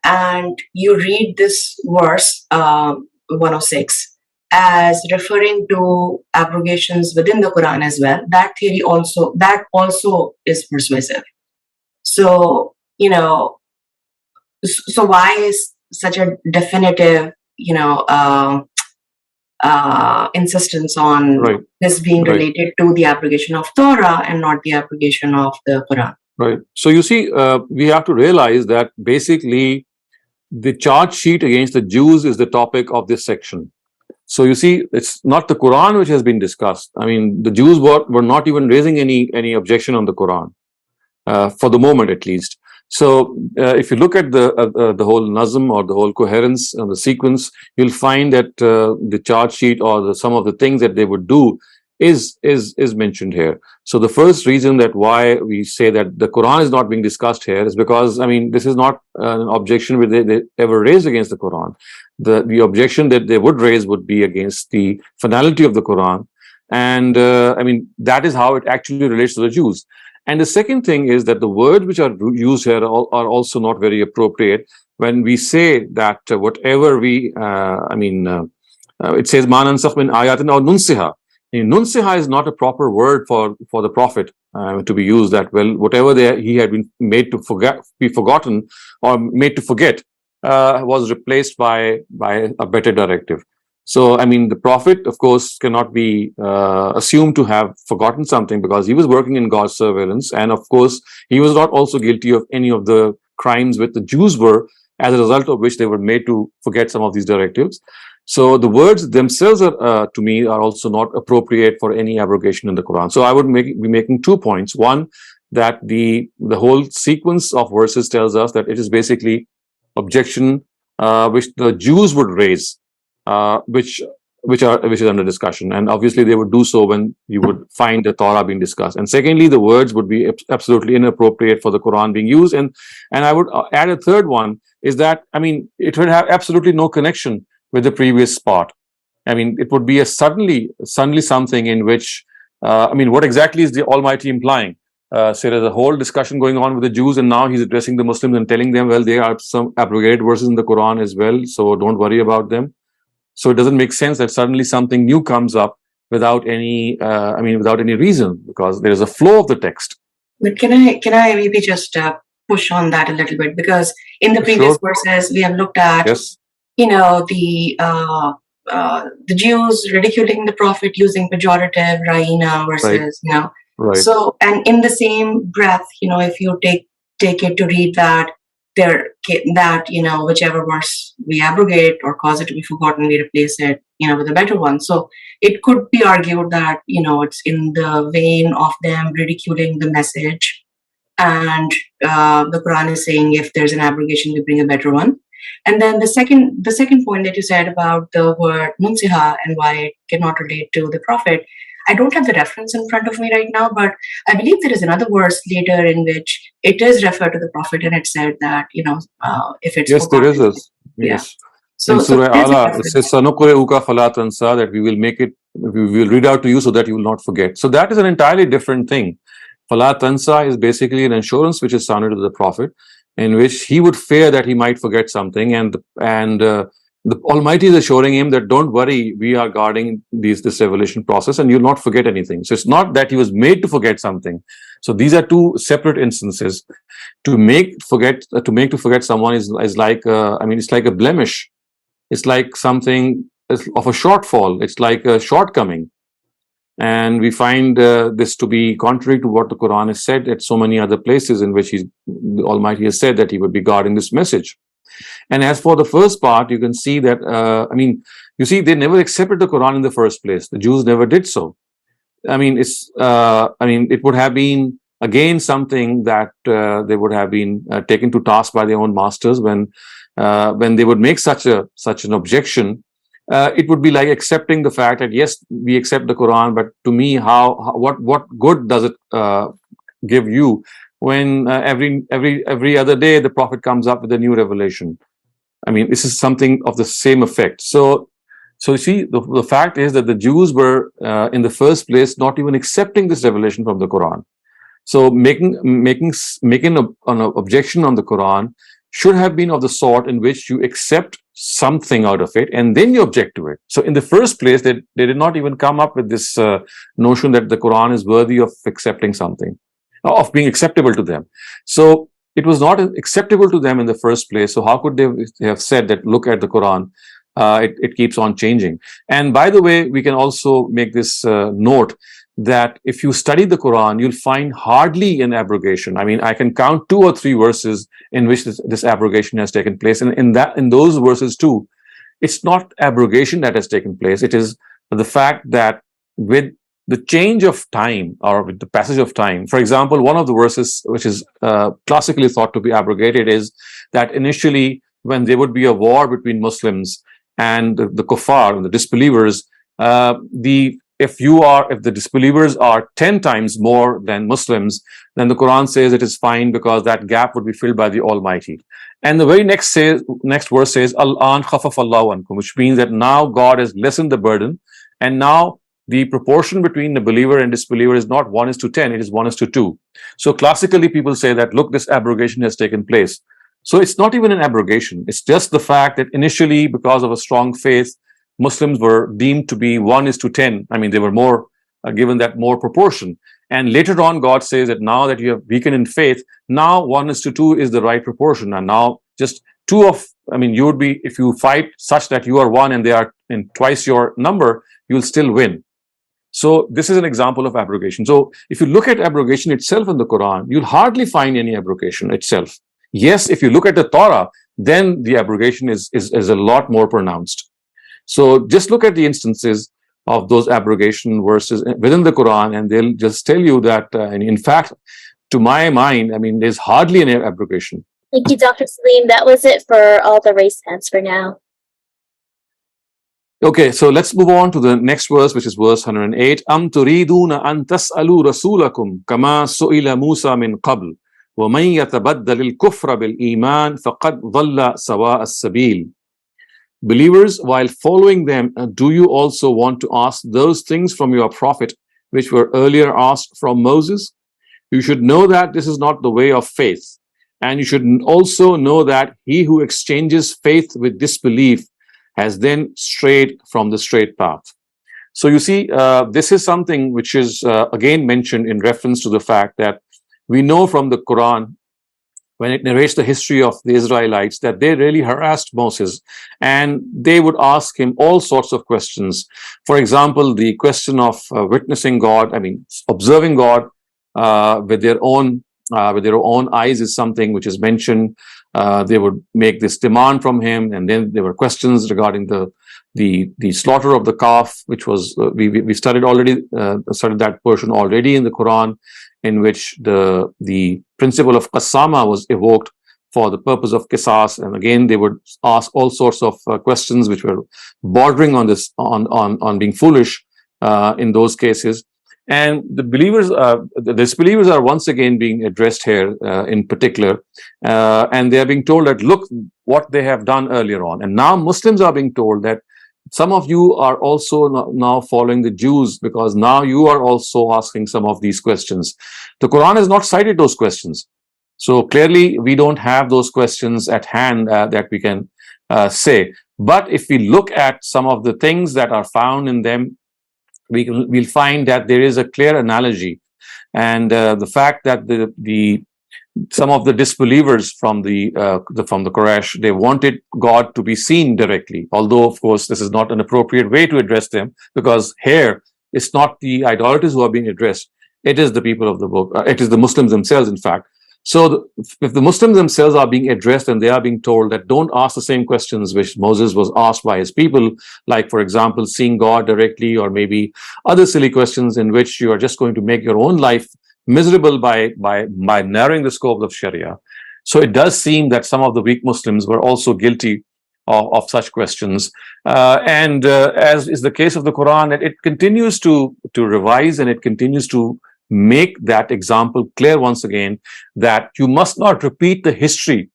and you read this verse, 106, as referring to abrogations within the Quran as well, that also is persuasive. So, so why is such a definitive, insistence on this being related to the abrogation of Torah and not the abrogation of the Quran? Right. So you see, we have to realize that basically the charge sheet against the Jews is the topic of this section. So you see, it's not the Quran which has been discussed. The Jews were not even raising any objection on the Quran, for the moment at least. So if you look at the whole nazm or the whole coherence and the sequence, you'll find that the charge sheet or some of the things that they would do is mentioned here. So the first reason that why we say that the Quran is not being discussed here is because this is not an objection which they ever raised against the Quran. The objection that they would raise would be against the finality of the Quran, and that is how it actually relates to the Jews. And the second thing is that the words which are used here are also not very appropriate when we say that whatever we, it says "Ma nansakh min ayatin aw nunsiha." Nunsiha is not a proper word for the Prophet to be used. That, well, whatever he had been made to be forgotten or made to forget was replaced by a better directive. So, the Prophet, of course, cannot be assumed to have forgotten something because he was working in God's surveillance. And of course, he was not also guilty of any of the crimes which the Jews were, as a result of which they were made to forget some of these directives. So the words themselves are, to me, are also not appropriate for any abrogation in the Quran. So I would be making 2 points. One, that the whole sequence of verses tells us that it is basically objection which the Jews would raise, which is under discussion, and obviously they would do so when you would find the Torah being discussed. And secondly, the words would be absolutely inappropriate for the Quran being used. And I would add a third one is that it would have absolutely no connection with the previous part. It would be suddenly something in which what exactly is the Almighty implying? So there's a whole discussion going on with the Jews, and now he's addressing the Muslims and telling them, well, there are some abrogated verses in the Quran as well, so don't worry about them. So it doesn't make sense that suddenly something new comes up without any, without any reason, because there is a flow of the text. But can I maybe just push on that a little bit? Because in the previous verses, we have looked at, yes, the Jews ridiculing the prophet using pejorative Raina versus, right. So, and in the same breath, if you take it to read that, whichever verse we abrogate or cause it to be forgotten, we replace it, with a better one. So it could be argued that, it's in the vein of them ridiculing the message. And the Quran is saying if there's an abrogation, we bring a better one. And then the second point that you said about the word munsiha and why it cannot relate to the prophet, I don't have the reference in front of me right now, but I believe there is another verse later in which it is referred to the prophet, and it said that, if it's yes, there is this. Yes. So in Surah Ala, it says, "Sanuqri'uka fala tansa," that we will read out to you so that you will not forget. So that is an entirely different thing. Fala tansa is basically an assurance which is sounded to the prophet, in which he would fear that he might forget something, and the Almighty is assuring him that don't worry, we are guarding this revelation process, and you'll not forget anything. So it's not that he was made to forget something. So these are two separate instances. To make to forget someone is like it's like a blemish. It's like something of a shortfall. It's like a shortcoming. And we find this to be contrary to what the Quran has said at so many other places in which the Almighty has said that he would be guarding this message. And as for the first part, you can see that, they never accepted the Quran in the first place. The Jews never did so. It would have been, again, something that they would have been taken to task by their own masters when they would make such an objection. It would be like accepting the fact that yes, we accept the Quran, but to me, what good does it give you when every other day the Prophet comes up with a new revelation? This is something of the same effect. So you see, the fact is that the Jews were in the first place not even accepting this revelation from the Quran. So making an objection on the Quran should have been of the sort in which you accept something out of it and then you object to it. So in the first place, they did not even come up with this notion that the Quran is worthy of accepting something, of being acceptable to them. So it was not acceptable to them in the first place. So how could they have said that, look at the Quran, it keeps on changing? And by the way, we can also make this note that if you study the Quran, you'll find hardly an abrogation. I can count 2 or 3 verses in which this abrogation has taken place. And in those verses too, it's not abrogation that has taken place. It is the fact that with the change of time, or with the passage of time, for example, one of the verses which is classically thought to be abrogated is that initially, when there would be a war between Muslims and the kuffar, the disbelievers, if the disbelievers are 10 times more than Muslims, then the Quran says it is fine because that gap would be filled by the Almighty. And the very next verse says, Al-an khafafallahu ankum, which means that now God has lessened the burden, and now the proportion between the believer and disbeliever is not 1:10, it is 1:2. So classically, people say that, look, this abrogation has taken place. So it's not even an abrogation. It's just the fact that initially, because of a strong faith, Muslims were deemed to be 1:10. They were more given that more proportion. And later on, God says that now that you have weakened in faith, now 1:2 is the right proportion. And now just you would be, if you fight such that you are 1 and they are in twice your number, you'll still win. So this is an example of abrogation. So if you look at abrogation itself in the Quran, you'll hardly find any abrogation itself. Yes, if you look at the Torah, then the abrogation is a lot more pronounced. So just look at the instances of those abrogation verses within the Quran, and they'll just tell you that, in fact, to my mind, there's hardly any abrogation. Thank you, Dr. Saleem. That was it for all the raised hands for now. Okay, so let's move on to the next verse, which is verse 108. Am turiduna an tas'alu rasulakum kama su'ila Musa min qabl wa man yatabaddal al-kufra bil iman faqad dhalla sawa as-sabil. Believers, while following them, do you also want to ask those things from your prophet which were earlier asked from Moses? You should know that this is not the way of faith, and you should also know that he who exchanges faith with disbelief has then strayed from the straight path. So you see, this is something which is again mentioned in reference to the fact that we know from the Quran, when it narrates the history of the Israelites, that they really harassed Moses and they would ask him all sorts of questions. For example, the question of witnessing God, observing God with their own eyes is something which is mentioned. They would make this demand from him, and then there were questions regarding the slaughter of the calf, which was we studied that portion already in the Quran, in which the principle of qasama was evoked for the purpose of qisas. And again, they would ask all sorts of questions which were bordering on this on being foolish in those cases. And the disbelievers are once again being addressed here in particular, and they are being told that look what they have done earlier on. And now Muslims are being told that some of you are also now following the Jews, because now you are also asking some of these questions. The Quran has not cited those questions. So clearly we don't have those questions at hand that we can say. But if we look at some of the things that are found in them, we'll find that there is a clear analogy. And the fact that some of the disbelievers from the Quraysh, they wanted God to be seen directly, although of course this is not an appropriate way to address them, because here it's not the idolaters who are being addressed, it is the people of the book, it is the Muslims themselves, in fact. So if the Muslims themselves are being addressed and they are being told that don't ask the same questions which Moses was asked by his people, like for example seeing God directly, or maybe other silly questions in which you are just going to make your own life miserable by narrowing the scope of Sharia. So it does seem that some of the weak Muslims were also guilty of such questions. And as is the case of the Quran, it continues to revise, and it continues to make that example clear once again, that you must not repeat the history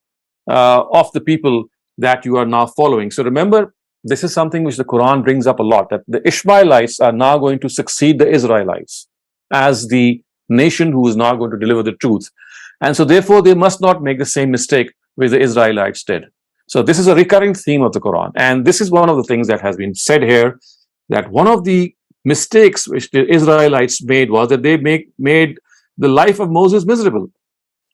of the people that you are now following. So remember, this is something which the Quran brings up a lot, that the Ishmaelites are now going to succeed the Israelites as the nation who is now going to deliver the truth. And so therefore they must not make the same mistake which the Israelites did. So this is a recurring theme of the Quran. And this is one of the things that has been said here, that one of the mistakes which the Israelites made was that they made the life of Moses miserable.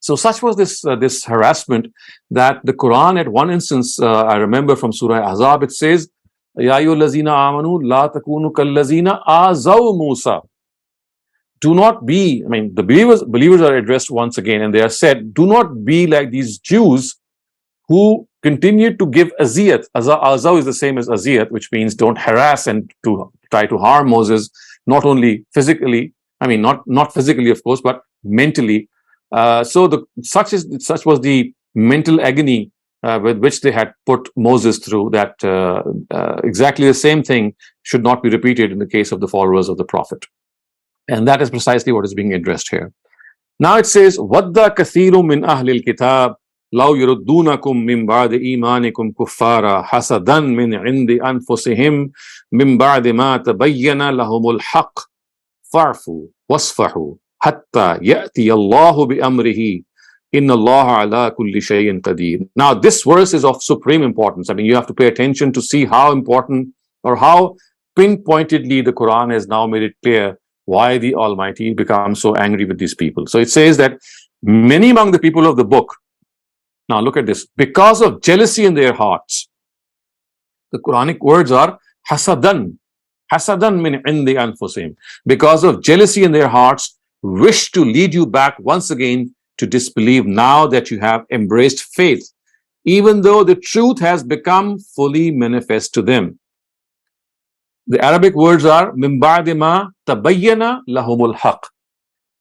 So such was this harassment that the Quran, at one instance, I remember from Surah Ahzab, it says, Ya ayyuhallazina amanu la takunu kallazina azaw Musa. Do not be, the believers are addressed once again, and they are said, do not be like these Jews who continued to give aziyat. Azaw is the same as aziyat, which means don't harass and to try to harm Moses, not only physically, not physically, of course, but mentally. So such was the mental agony with which they had put Moses through, that exactly the same thing should not be repeated in the case of the followers of the Prophet. And that is precisely what is being addressed here. Now it says, وَدَّ كَثِيرٌ مِّنْ أَهْلِ الْكِتَابِ لَوْ يُرُدُّونَكُمْ مِّن بَعْدِ إِيمَانِكُمْ كُفَّارًا حَسَدًا مِّنْ عِنْدِ أَنفُسِهِمْ مِّن بَعْدِ مَا تَبَيَّنَ لَهُمُ الْحَقُّ فَاعْفُوا وَاصْفَحُوا حَتَّى يَأْتِيَ اللَّهُ بِأَمْرِهِ إِنَّ اللَّهَ عَلَى كُلِّ شَيْءٍ قَدِيرٌ. Now this verse is of supreme importance. You have to pay attention to see how important, or how pinpointedly the Quran has now made it clear why the Almighty becomes so angry with these people. So it says that many among the people of the book, now look at this, because of jealousy in their hearts, the Quranic words are hasadan min indi anfusihim, because of jealousy in their hearts, wish to lead you back once again to disbelieve now that you have embraced faith, even though the truth has become fully manifest to them. The Arabic words are min ba'di ma tabayyana lahumul haqq.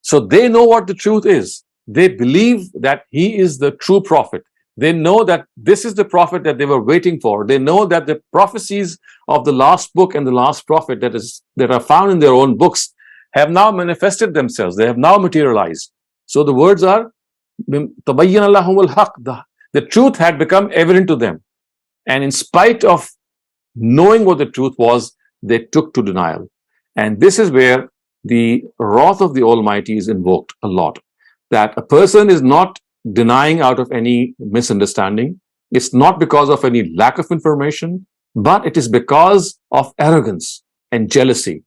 So they know what the truth is. They believe that he is the true prophet. They know that this is the prophet that they were waiting for. They know that the prophecies of the last book and the last prophet that are found in their own books have now manifested themselves. They have now materialized. So the words are tabayyana lahumul haqq. The truth had become evident to them. And in spite of knowing what the truth was, they took to denial. And this is where the wrath of the Almighty is invoked a lot. That a person is not denying out of any misunderstanding. It's not because of any lack of information, but it is because of arrogance. and jealousy.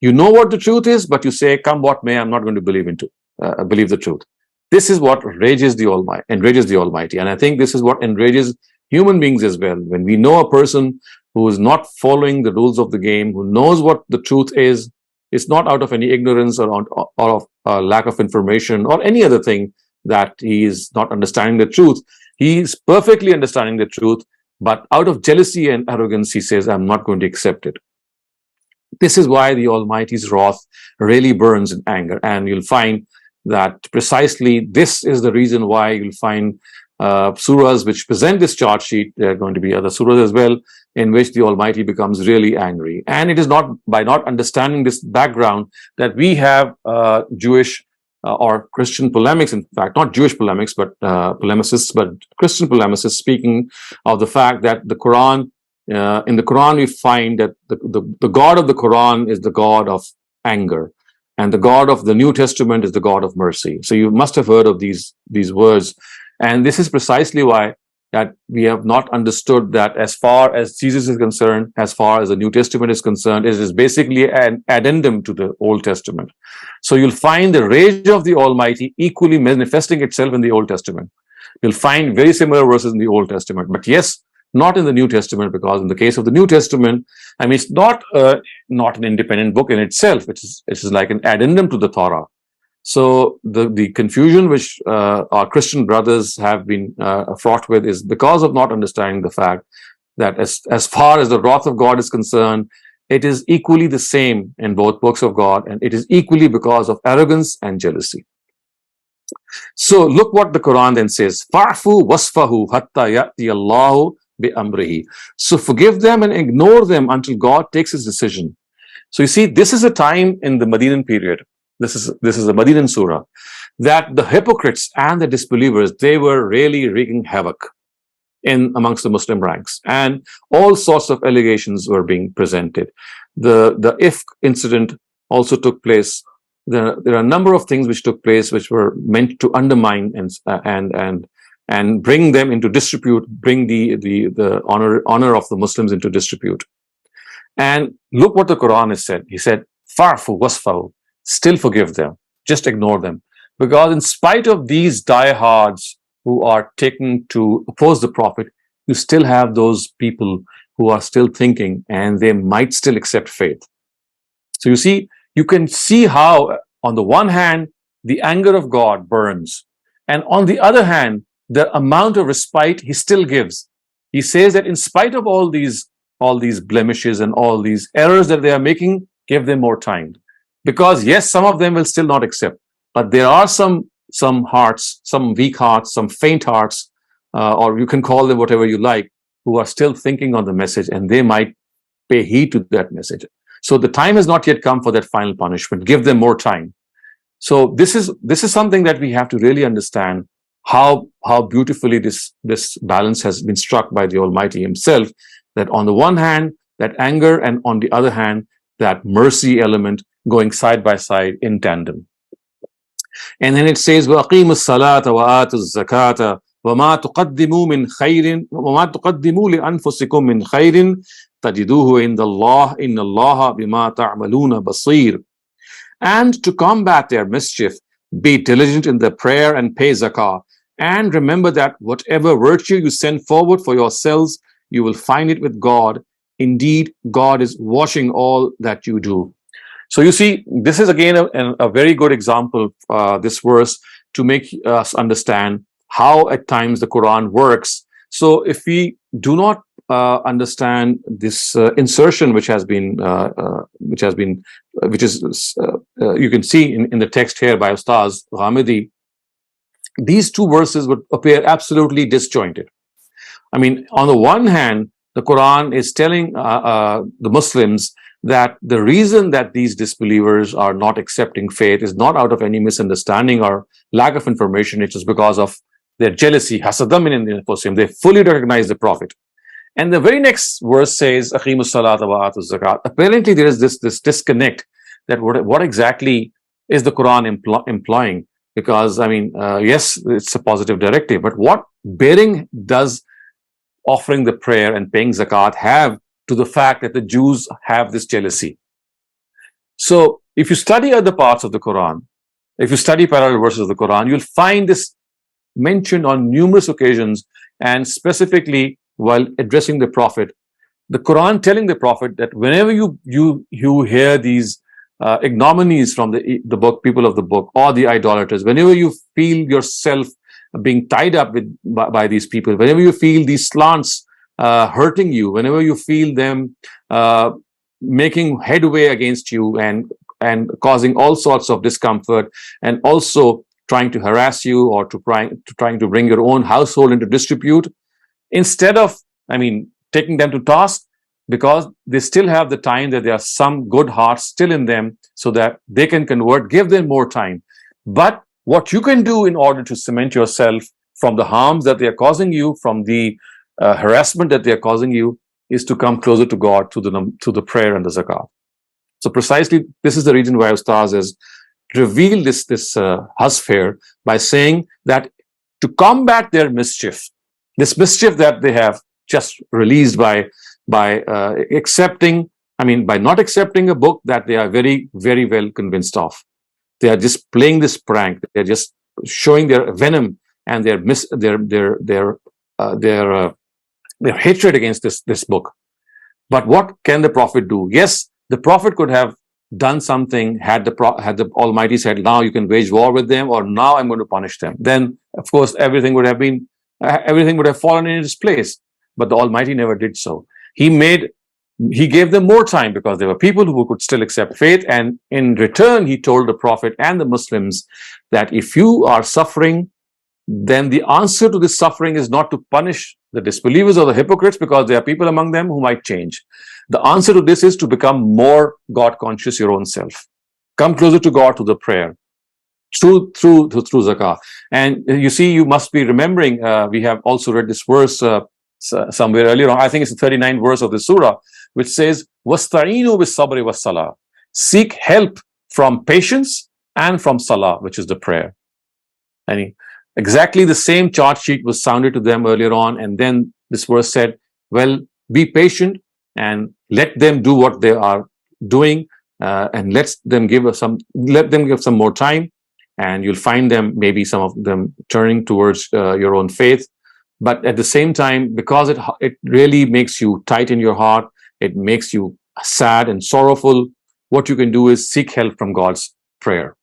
You know what the truth is, but you say, come what may, I'm not going to believe the truth. This is what enrages the Almighty. And I think this is what enrages human beings as well. When we know a person who is not following the rules of the game, who knows what the truth is, it's not out of any ignorance or of lack of information or any other thing that he is not understanding the truth. He is perfectly understanding the truth, but out of jealousy and arrogance, he says, I'm not going to accept it. This is why the Almighty's wrath really burns in anger. And you'll find that precisely this is the reason why you'll find surahs which present this chart sheet. There are going to be other surahs as well, in which the Almighty becomes really angry. And it is not by not understanding this background that we have Jewish or Christian polemics, in fact, not Jewish polemics, but polemicists, but Christian polemicists speaking of the fact that the Quran, in the Quran, we find that the God of the Quran is the God of anger, and the God of the New Testament is the God of mercy. So you must have heard of these words. And this is precisely why that we have not understood that as far as Jesus is concerned, as far as the New Testament is concerned, it is basically an addendum to the Old Testament. So you'll find the rage of the Almighty equally manifesting itself in the Old Testament. You'll find very similar verses in the Old Testament, but yes, not in the New Testament, because in the case of the New Testament, I mean, it's not an independent book in itself. It is like an addendum to the Torah. So the confusion which our Christian brothers have been fraught with is because of not understanding the fact that as far as the wrath of God is concerned, it is equally the same in both books of God, and it is equally because of arrogance and jealousy. So look what the Quran then says: "Fa'fu wasfahu hatta ya'ti Allahu bi amrihi." So forgive them and ignore them until God takes his decision. So you see, this is a time in the Medinan period. This is a Medinan surah, that the hypocrites and the disbelievers, they were really wreaking havoc amongst the Muslim ranks, and all sorts of allegations were being presented. The Ifk incident also took place. There are a number of things which took place which were meant to undermine and bring them into disrepute, bring the honor of the Muslims into disrepute. And look what the Quran has said. He said, "Farfu wasfahu." Still forgive them, just ignore them. Because in spite of these diehards who are taken to oppose the Prophet, you still have those people who are still thinking, and they might still accept faith. So you see, you can see how on the one hand, the anger of God burns, and on the other hand, the amount of respite he still gives. He says that in spite of all these blemishes and all these errors that they are making, give them more time. Because yes, some of them will still not accept, but there are some hearts, some weak hearts, some faint hearts, or you can call them whatever you like, who are still thinking on the message, and they might pay heed to that message. So the time has not yet come for that final punishment. Give them more time. So this is something that we have to really understand, how beautifully this balance has been struck by the Almighty himself, that on the one hand, that anger, and on the other hand, that mercy element going side by side in tandem. And then it says, وَأَقِيمُوا الصَّلَاةَ وَآتُوا الزَّكَاةَ وَمَا تُقَدِّمُوا مِنْ خَيْرٍ وَمَا تُقَدِّمُوا لِأَنفُسِكُم مِنْ خَيْرٍ تَجِدُوهُ عِندَ اللَّهِ إِنَّ اللَّهَ بِمَا تَعْمَلُونَ بَصِيرٌ. And to combat their mischief, be diligent in their prayer and pay zakah. And remember that whatever virtue you send forward for yourselves, you will find it with God. Indeed, God is watching all that you do. So you see, this is again a very good example, this verse, to make us understand how at times the Quran works. So if we do not understand this insertion which is you can see in the text here by Ustaz Ghamidi, these two verses would appear absolutely disjointed. I mean, on the one hand, the Quran is telling the Muslims that the reason that these disbelievers are not accepting faith is not out of any misunderstanding or lack of information. It is because of their jealousy. Hasadam min anfusihim. They fully recognize the Prophet. And the very next verse says, "Aqimus salata wa atuz zakat." Apparently, there is this disconnect, that what exactly is the Quran implying? Because I mean, yes, it's a positive directive, but what bearing does offering the prayer and paying zakat have to the fact that the Jews have this jealousy? So if you study other parts of the Quran, if you study parallel verses of the Quran, you'll find this mentioned on numerous occasions, and specifically while addressing the Prophet. The Quran telling the Prophet that whenever you hear these ignominies from the book, people of the book, or the idolaters, whenever you feel yourself being tied up by these people, whenever you feel these slants hurting you, whenever you feel them making headway against you and causing all sorts of discomfort, and also trying to harass you or trying to bring your own household into disrepute, instead of, taking them to task, because they still have the time, that there are some good hearts still in them so that they can convert, give them more time. But what you can do in order to cement yourself from the harms that they are causing you, from the harassment that they are causing you, is to come closer to God through the prayer and the zakat. So precisely this is the reason why Ustaz has revealed this hasf here, by saying that to combat their mischief, this mischief that they have just released by not accepting a book that they are very, very well convinced of. They are just playing this prank. They're just showing their venom and their hatred against this book. But what can the Prophet do? Yes, the Prophet could have done something had the Almighty said, now you can wage war with them, or now I'm going to punish them. Then, of course, everything would have fallen in its place. But the Almighty never did so. He gave them more time, because there were people who could still accept faith, and in return he told the Prophet and the Muslims that if you are suffering, then the answer to this suffering is not to punish the disbelievers or the hypocrites, because there are people among them who might change. The answer to this is to become more God conscious your own self. Come closer to God through the prayer, through zakah. And you see, you must be remembering, we have also read this verse somewhere earlier on. I think it's the 39th verse of the surah, which says, "Wasta'inu bis-sabri was-salah." Seek help from patience and from salah, which is the prayer. And exactly the same charge sheet was sounded to them earlier on, and then this verse said, well, be patient and let them do what they are doing, and let them give some more time, and you'll find them, maybe some of them, turning towards your own faith. But at the same time, because it really makes you tight in your heart, it makes you sad and sorrowful, what you can do is seek help from God's prayer.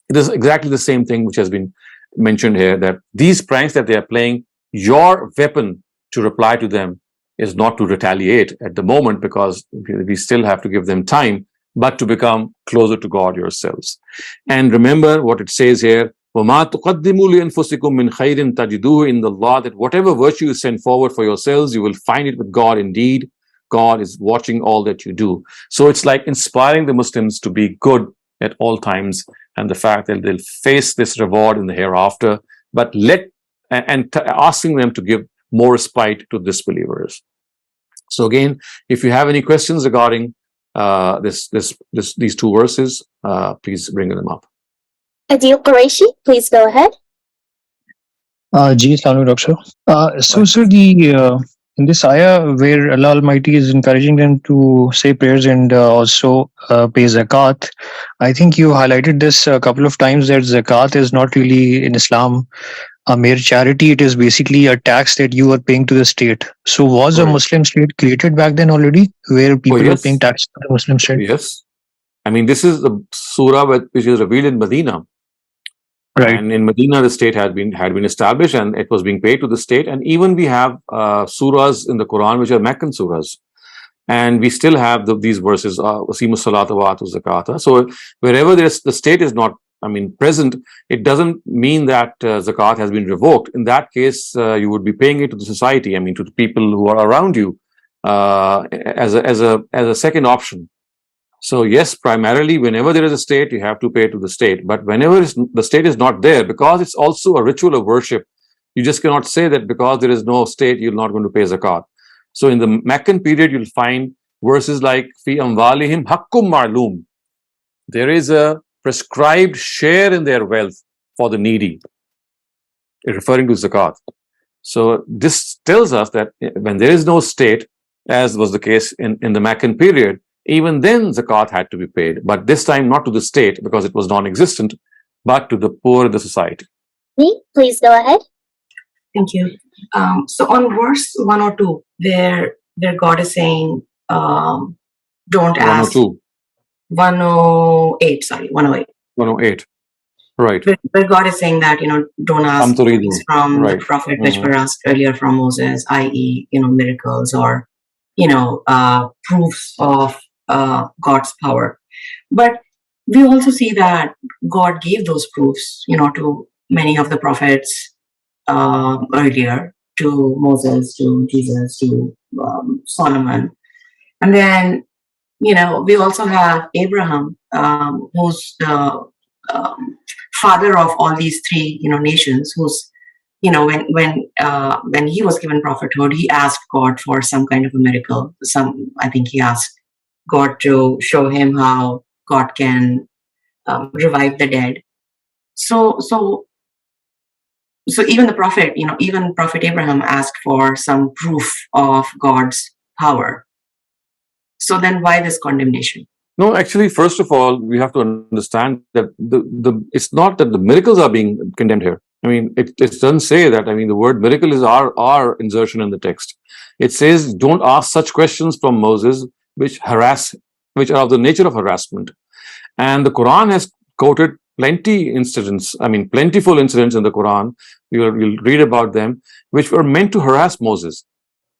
It is exactly the same thing which has been mentioned here, that these pranks that they are playing, your weapon to reply to them is not to retaliate at the moment, because we still have to give them time, but to become closer to God yourselves. And remember what it says here, وَمَا تُقَدِّمُوا لِأَنفُسِكُم مِّنْ خَيْرٍ تَجِدُوهُ إِنَّ اللَّهِ, that whatever virtue you send forward for yourselves, you will find it with God. Indeed, God is watching all that you do. So it's like inspiring the Muslims to be good at all times, and the fact that they'll face this reward in the hereafter, but asking them to give more respite to disbelievers. So again, if you have any questions regarding these two verses, please bring them up. Adil Qureshi, please go ahead. Ji, Assalamu alaikum, Doctor. So in this ayah where Allah Almighty is encouraging them to say prayers and also pay zakat, I think you highlighted this a couple of times, that zakat is not really in Islam a mere charity. It is basically a tax that you are paying to the state. So was a Muslim state created back then already, where people were paying tax to the Muslim state? Yes. This is the surah which is revealed in Medina. Right. And in Medina, the state had been established, and it was being paid to the state. And even we have surahs in the Quran which are Meccan surahs, and we still have these verses, "Wasimu salata wa atu zakata." So wherever the state is not, present, it doesn't mean that zakat has been revoked. In that case, you would be paying it to the society, to the people who are around you, as a second option. So yes, primarily whenever there is a state, you have to pay to the state. But whenever the state is not there, because it's also a ritual of worship, you just cannot say that because there is no state, you're not going to pay zakat. So in the Meccan period, you'll find verses like "Fi amwalihim hakkum ma'lum." There is a prescribed share in their wealth for the needy, referring to zakat. So this tells us that when there is no state, as was the case in the Meccan period, even then zakat had to be paid, but this time not to the state because it was non-existent, but to the poor in the society. Please go ahead. Thank you. So on verse 102, where God is saying, don't ask. 102. 108, sorry, 108. 108. Right. Where God is saying that, don't ask things from right. the prophet which were asked earlier from Moses, i.e., miracles or, proofs of God's power. But we also see that God gave those proofs, to many of the prophets earlier, to Moses, to Jesus, to Solomon. And then, we also have Abraham, who's the father of all these three, nations, who's, when he was given prophethood, he asked God for some kind of a miracle. I think he asked God to show him how God can revive the dead. So even the prophet, even Prophet Abraham asked for some proof of God's power. So then why this condemnation? No, actually, first of all, we have to understand that it's not that the miracles are being condemned here. I mean, it doesn't say that. I mean, the word miracle is our insertion in the text. It says, don't ask such questions from Moses, which are of the nature of harassment. And the Quran has quoted plentiful incidents in the Quran. You'll read about them, which were meant to harass Moses.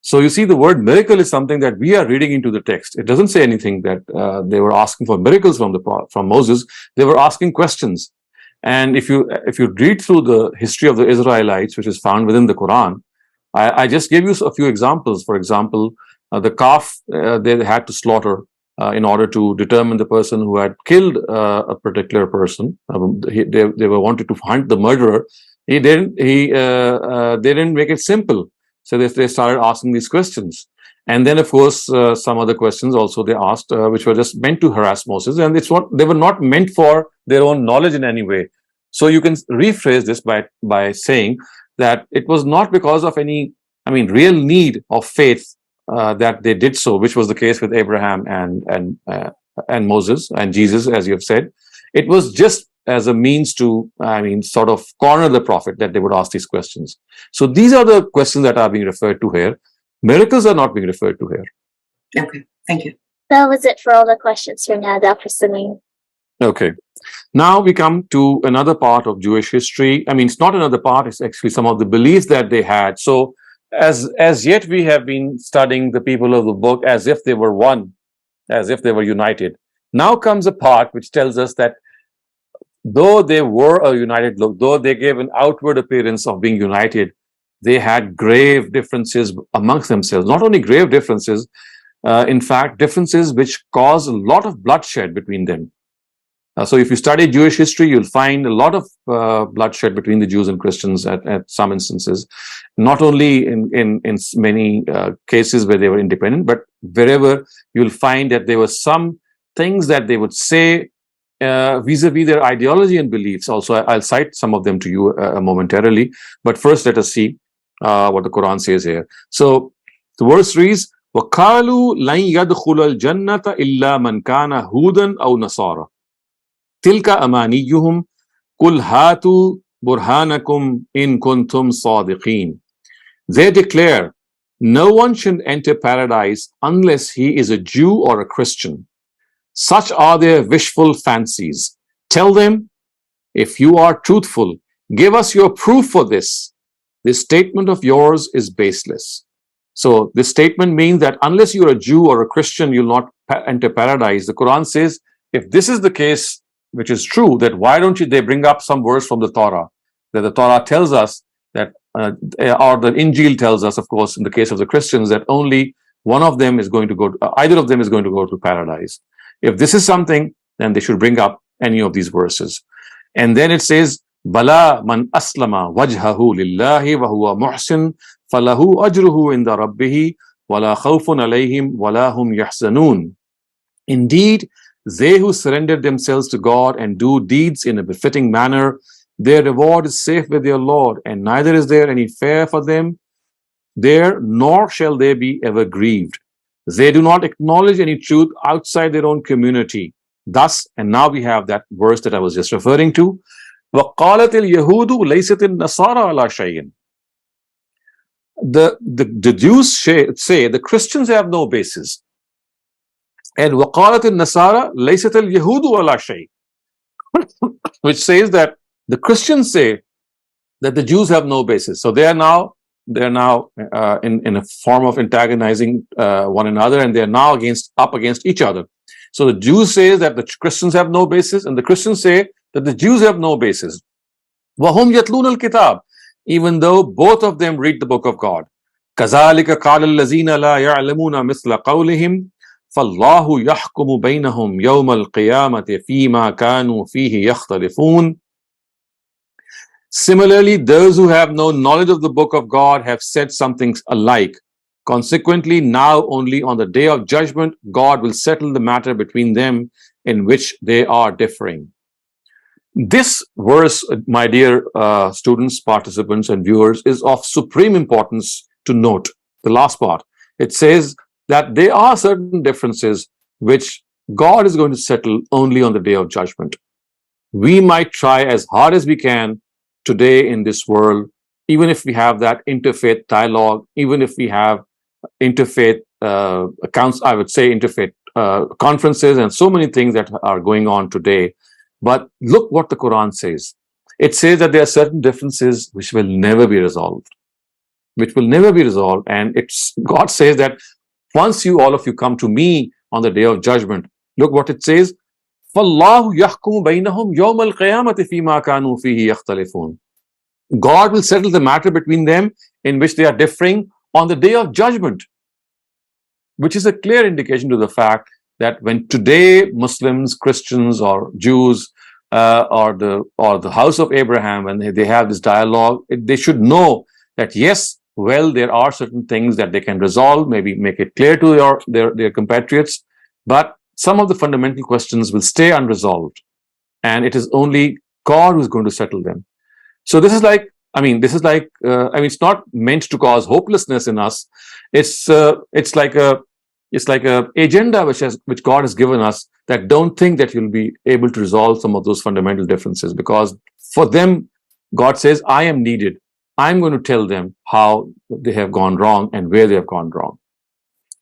So you see, the word miracle is something that we are reading into the text. It doesn't say anything that they were asking for miracles from Moses. They were asking questions. And if you read through the history of the Israelites, which is found within the Quran, I just gave you a few examples. For example, the calf they had to slaughter in order to determine the person who had killed a particular person. They were wanted to hunt the murderer. They didn't make it simple. So they started asking these questions. And then, of course, some other questions also they asked, which were just meant to harass Moses. And they were not meant for their own knowledge in any way. So you can rephrase this by saying that it was not because of any, real need of faith that they did so, which was the case with Abraham and Moses and Jesus, as you have said. It was just as a means to, sort of corner the prophet that they would ask these questions. So these are the questions that are being referred to here. Miracles are not being referred to here. Okay, thank you. That was it for all the questions for now, Dr. Saleem. Okay. Now we come to another part of Jewish history. It's not another part, it's actually some of the beliefs that they had. So as yet we have been studying the people of the book as if they were one, as if they were united. Now comes a part which tells us that though they were a united look, though they gave an outward appearance of being united, they had grave differences amongst themselves. Not only grave differences, in fact, differences which caused a lot of bloodshed between them. So if you study Jewish history, you'll find a lot of bloodshed between the Jews and Christians at some instances, not only in many cases where they were independent, but wherever you'll find that there were some things that they would say vis-a-vis their ideology and beliefs. Also, I'll cite some of them to you momentarily. But first, let us see what the Quran says here. So the verse reads, وَقَالُوا لَنْ يَدْخُلَ الْجَنَّةَ إِلَّا مَنْ كَانَ هُودًا أَوْ نَصَارَى تِلْكَ أَمَانِيُّهُمْ قُلْ هَاتُوا بُرْهَانَكُمْ إِن كُنْتُمْ صَادِقِينَ. They declare, no one should enter paradise unless he is a Jew or a Christian. Such are their wishful fancies. Tell them, if you are truthful, give us your proof for this. This statement of yours is baseless. So this statement means that unless you're a Jew or a Christian, you'll not enter paradise. The Quran says, if this is the case, which is true, that why don't they bring up some verse from the Torah? That the Torah tells us that, or the Injil tells us, of course, in the case of the Christians, that only one of them is going to go, either of them is going to go to paradise. If this is something, then they should bring up any of these verses. And then it says, Bala man aslama wajhahu lillahi wa huwa muhsin falahu ajruhu inda rabbihi wala khawfun alayhim wala hum yahzanun. Indeed, they who surrendered themselves to God and do deeds in a befitting manner, their reward is safe with their Lord, and neither is there any fear for them there, nor shall they be ever grieved. They do not acknowledge any truth outside their own community. Thus, and now we have that verse that I was just referring to, وَقَالَتِ الْيَهُودُ لَيْسَتِ النَّصَارَى عَلَى شَيْءٍ. The Jews say the Christians have no basis. And وَقَالَتِ النَّصَارَى لَيْسَتِ الْيَهُودُ عَلَى شَيْءٍ, which says that the Christians say that the Jews have no basis. So they are now in a form of antagonizing one another, and they are now up against each other. So the Jews say that the Christians have no basis, and the Christians say that the Jews have no basis. وَهُمْ يَتْلُونَ الْكِتَابِ, even though both of them read the book of God. كَذَلِكَ قَالَ الَّذِينَ لَا يَعْلَمُونَ مِثْلَ قَوْلِهِمْ فَاللَّهُ يَحْكُمُ بَيْنَهُمْ يَوْمَ الْقِيَامَةِ فِيمَا كَانُوا فِيهِ يَخْتَلِفُونَ. Similarly, those who have no knowledge of the book of God have said something alike. Consequently, now only on the day of judgment, God will settle the matter between them in which they are differing. This verse, my dear students, participants, and viewers, is of supreme importance to note. The last part, it says that there are certain differences which God is going to settle only on the day of judgment. We might try as hard as we can today in this world, even if we have that interfaith dialogue, even if we have interfaith accounts, I would say interfaith conferences and so many things that are going on today. But look what the Quran says. It says that there are certain differences which will never be resolved. And God says that once all of you come to me on the day of judgment, look what it says. فَاللَّهُ يَحْكُمُ بَيْنَهُمْ يَوْمَ الْقِيَامَةِ فِي مَا كَانُوا فِيهِ يَخْتَلِفُونَ. God will settle the matter between them in which they are differing on the day of judgment, which is a clear indication to the fact that when today Muslims, Christians, or Jews, or the house of Abraham, when they have this dialogue, they should know that yes, well, there are certain things that they can resolve, maybe make it clear to their compatriots, but some of the fundamental questions will stay unresolved, and it is only God who is going to settle them. So this is like, it's not meant to cause hopelessness in us. It's like a agenda which God has given us, that don't think that you'll be able to resolve some of those fundamental differences, because for them, God says, I am needed. I'm going to tell them how they have gone wrong and where they have gone wrong.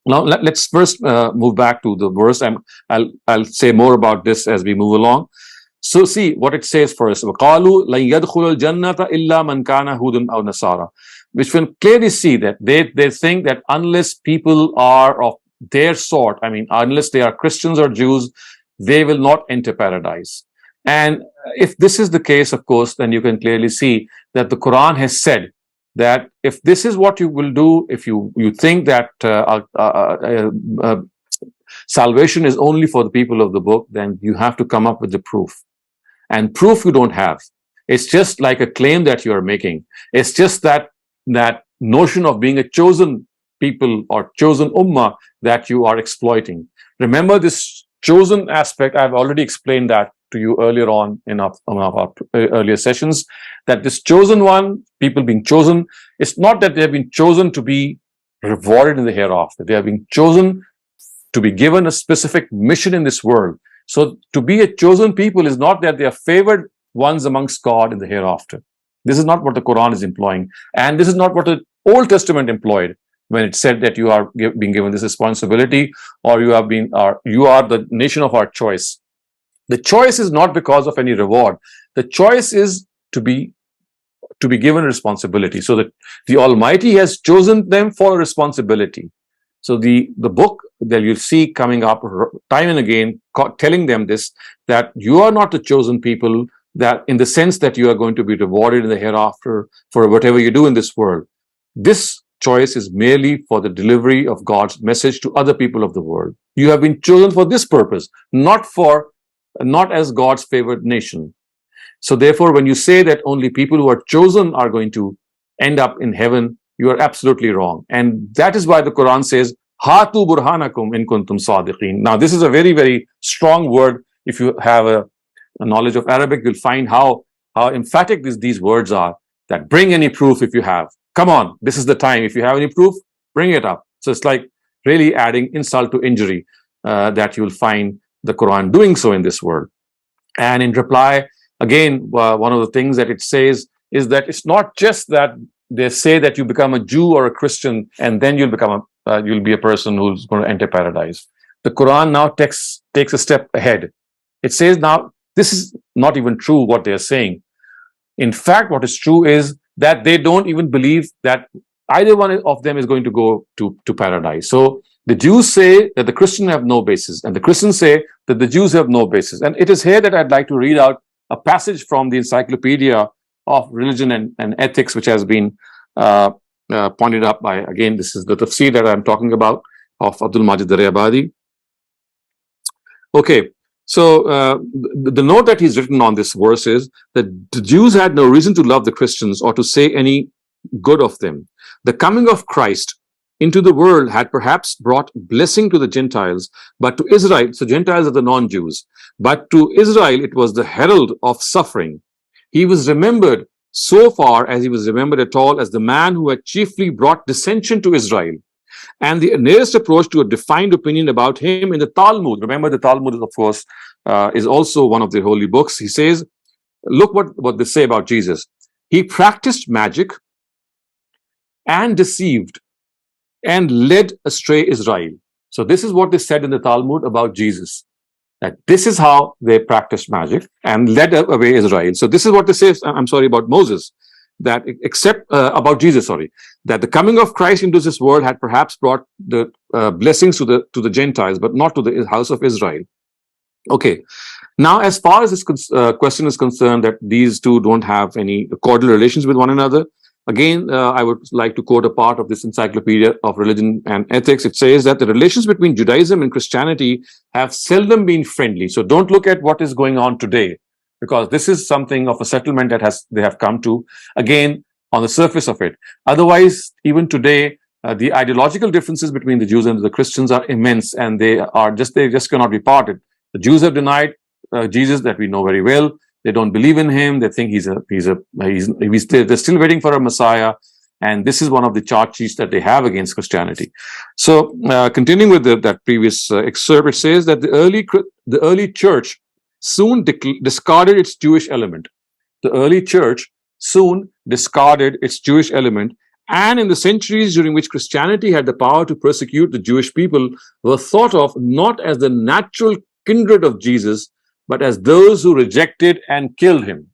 Now, let's first move back to the verse. I'll say more about this as we move along. So see what it says first. وَقَالُوا لَنْ يَدْخُلَ الْجَنَّةَ إِلَّا مَنْ كَانَ هُودًا أَوْ نَصَارَى, which will clearly see that they think that unless people are of their sort, unless they are Christians or Jews, they will not enter paradise. And if this is the case, of course, then you can clearly see that the Quran has said that if this is what you will do, if you think that salvation is only for the people of the book, then you have to come up with the proof. And proof you don't have. It's just like a claim that you are making. It's just that notion of being a chosen people or chosen ummah that you are exploiting. Remember this chosen aspect, I've already explained that to you earlier on in our earlier sessions, that this chosen one, people being chosen, it's not that they have been chosen to be rewarded in the hereafter. They have been chosen to be given a specific mission in this world. So to be a chosen people is not that they are favored ones amongst God in the hereafter. This is not what the Quran is employing. And this is not what the Old Testament employed when it said that you are being given this responsibility, or you are the nation of our choice. The choice is not because of any reward. The choice is to be given responsibility. So that the Almighty has chosen them for a responsibility. So the book that you see coming up time and again, telling them this, that you are not the chosen people, that in the sense that you are going to be rewarded in the hereafter for whatever you do in this world. This choice is merely for the delivery of God's message to other people of the world. You have been chosen for this purpose, not as God's favored nation. So therefore, when you say that only people who are chosen are going to end up in heaven, you are absolutely wrong. And that is why the Quran says, Hatu burhanakum in kuntum sadiqeen. Now, this is a very, very strong word. If you have a knowledge of Arabic, you'll find how emphatic these words are, that bring any proof if you have. Come on, this is the time. If you have any proof, bring it up. So it's like really adding insult to injury that you'll find the Quran doing so in this world. And in reply, again, one of the things that it says is that it's not just that they say that you become a Jew or a Christian and then you'll be a person who's going to enter paradise. The Quran now takes a step ahead. It says now this is not even true what they're saying. In fact, what is true is that they don't even believe that either one of them is going to go to paradise. So the Jews say that the Christians have no basis, and the Christians say that the Jews have no basis. And it is here that I'd like to read out a passage from the Encyclopedia of Religion and Ethics, which has been pointed up by, again, this is the tafsir that I'm talking about of Abdul Majid Daryabadi. Okay, so the note that he's written on this verse is that the Jews had no reason to love the Christians or to say any good of them. The coming of Christ into the world had perhaps brought blessing to the Gentiles, but to Israel, so Gentiles are the non-Jews, but to Israel it was the herald of suffering. He was remembered so far as he was remembered at all as the man who had chiefly brought dissension to Israel. And the nearest approach to a defined opinion about him in the Talmud, remember the Talmud, of course, is also one of the holy books. He says, look what they say about Jesus. He practiced magic and deceived and led astray Israel. So this is what they said in the Talmud about Jesus, that this is how they practiced magic and led away Israel. So this is what they say, I'm sorry, about Moses, that except about Jesus, sorry, that the coming of Christ into this world had perhaps brought the blessings to the Gentiles, but not to the house of Israel. Okay. Now, as far as this question is concerned, that these two don't have any cordial relations with one another, again, I would like to quote a part of this Encyclopedia of Religion and Ethics. It says that the relations between Judaism and Christianity have seldom been friendly. So don't look at what is going on today, because this is something of a settlement that they have come to, again, on the surface of it. Otherwise, even today, the ideological differences between the Jews and the Christians are immense, and they just cannot be parted. The Jews have denied Jesus, that we know very well. They don't believe in him. They think they're still waiting for a Messiah. And this is one of the charge sheets that they have against Christianity. So continuing with that previous excerpt, it says that the early church soon discarded its Jewish element. The early church soon discarded its Jewish element. And in the centuries during which Christianity had the power to persecute the Jewish people, were thought of not as the natural kindred of Jesus, but as those who rejected and killed him.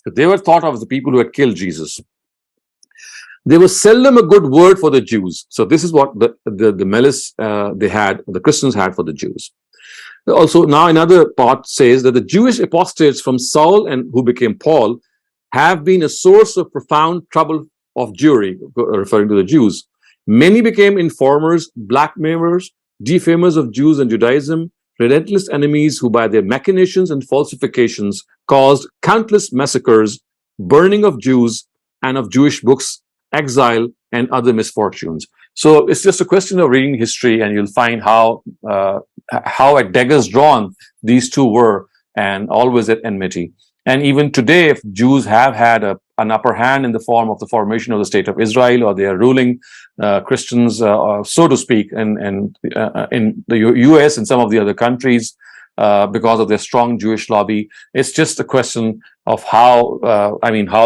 So they were thought of as the people who had killed Jesus. There was seldom a good word for the Jews. So this is what the malice the Christians had for the Jews. Also, now another part says that the Jewish apostates from Saul and who became Paul have been a source of profound trouble of Jewry, referring to the Jews. Many became informers, blackmailers, defamers of Jews and Judaism, relentless enemies who by their machinations and falsifications caused countless massacres, burning of Jews and of Jewish books, exile, and other misfortunes. So it's just a question of reading history, and you'll find how at daggers drawn these two were, and always at enmity. And even today, if Jews have had an upper hand in the form of the formation of the state of Israel, or they are ruling Christians, so to speak, in the US and some of the other countries, because of their strong Jewish lobby, it's just a question of how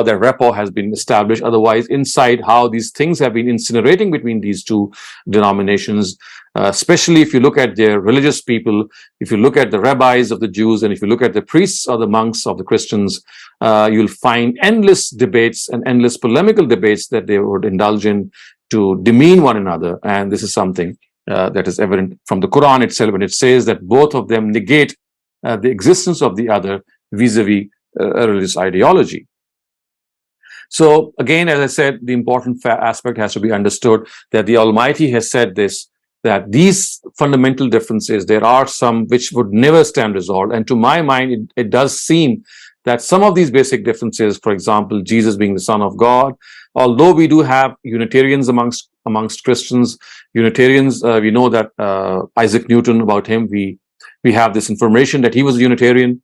their rapport has been established. Otherwise, inside, how these things have been incinerating between these two denominations, especially if you look at their religious people, if you look at the rabbis of the Jews, and if you look at the priests or the monks of the Christians, you'll find endless debates and endless polemical debates that they would indulge in to demean one another. And this is something that is evident from the Quran itself, and it says that both of them negate the existence of the other vis-a-vis a religious ideology. So again, as I said, the important aspect has to be understood that the Almighty has said this, that these fundamental differences, there are some which would never stand resolved. And to my mind, it does seem that some of these basic differences, for example, Jesus being the Son of God, although we do have Unitarians amongst Christians, Unitarians, we know that Isaac Newton, about him, we have this information that he was a Unitarian,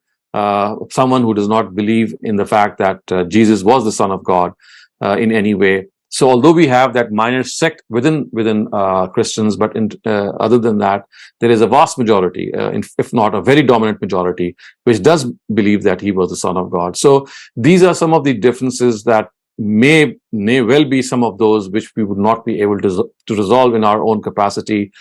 someone who does not believe in the fact that Jesus was the Son of God in any way. So although we have that minor sect within Christians, but other than that, there is a vast majority, if not a very dominant majority, which does believe that he was the Son of God. So these are some of the differences that may well be some of those which we would not be able to resolve in our own capacity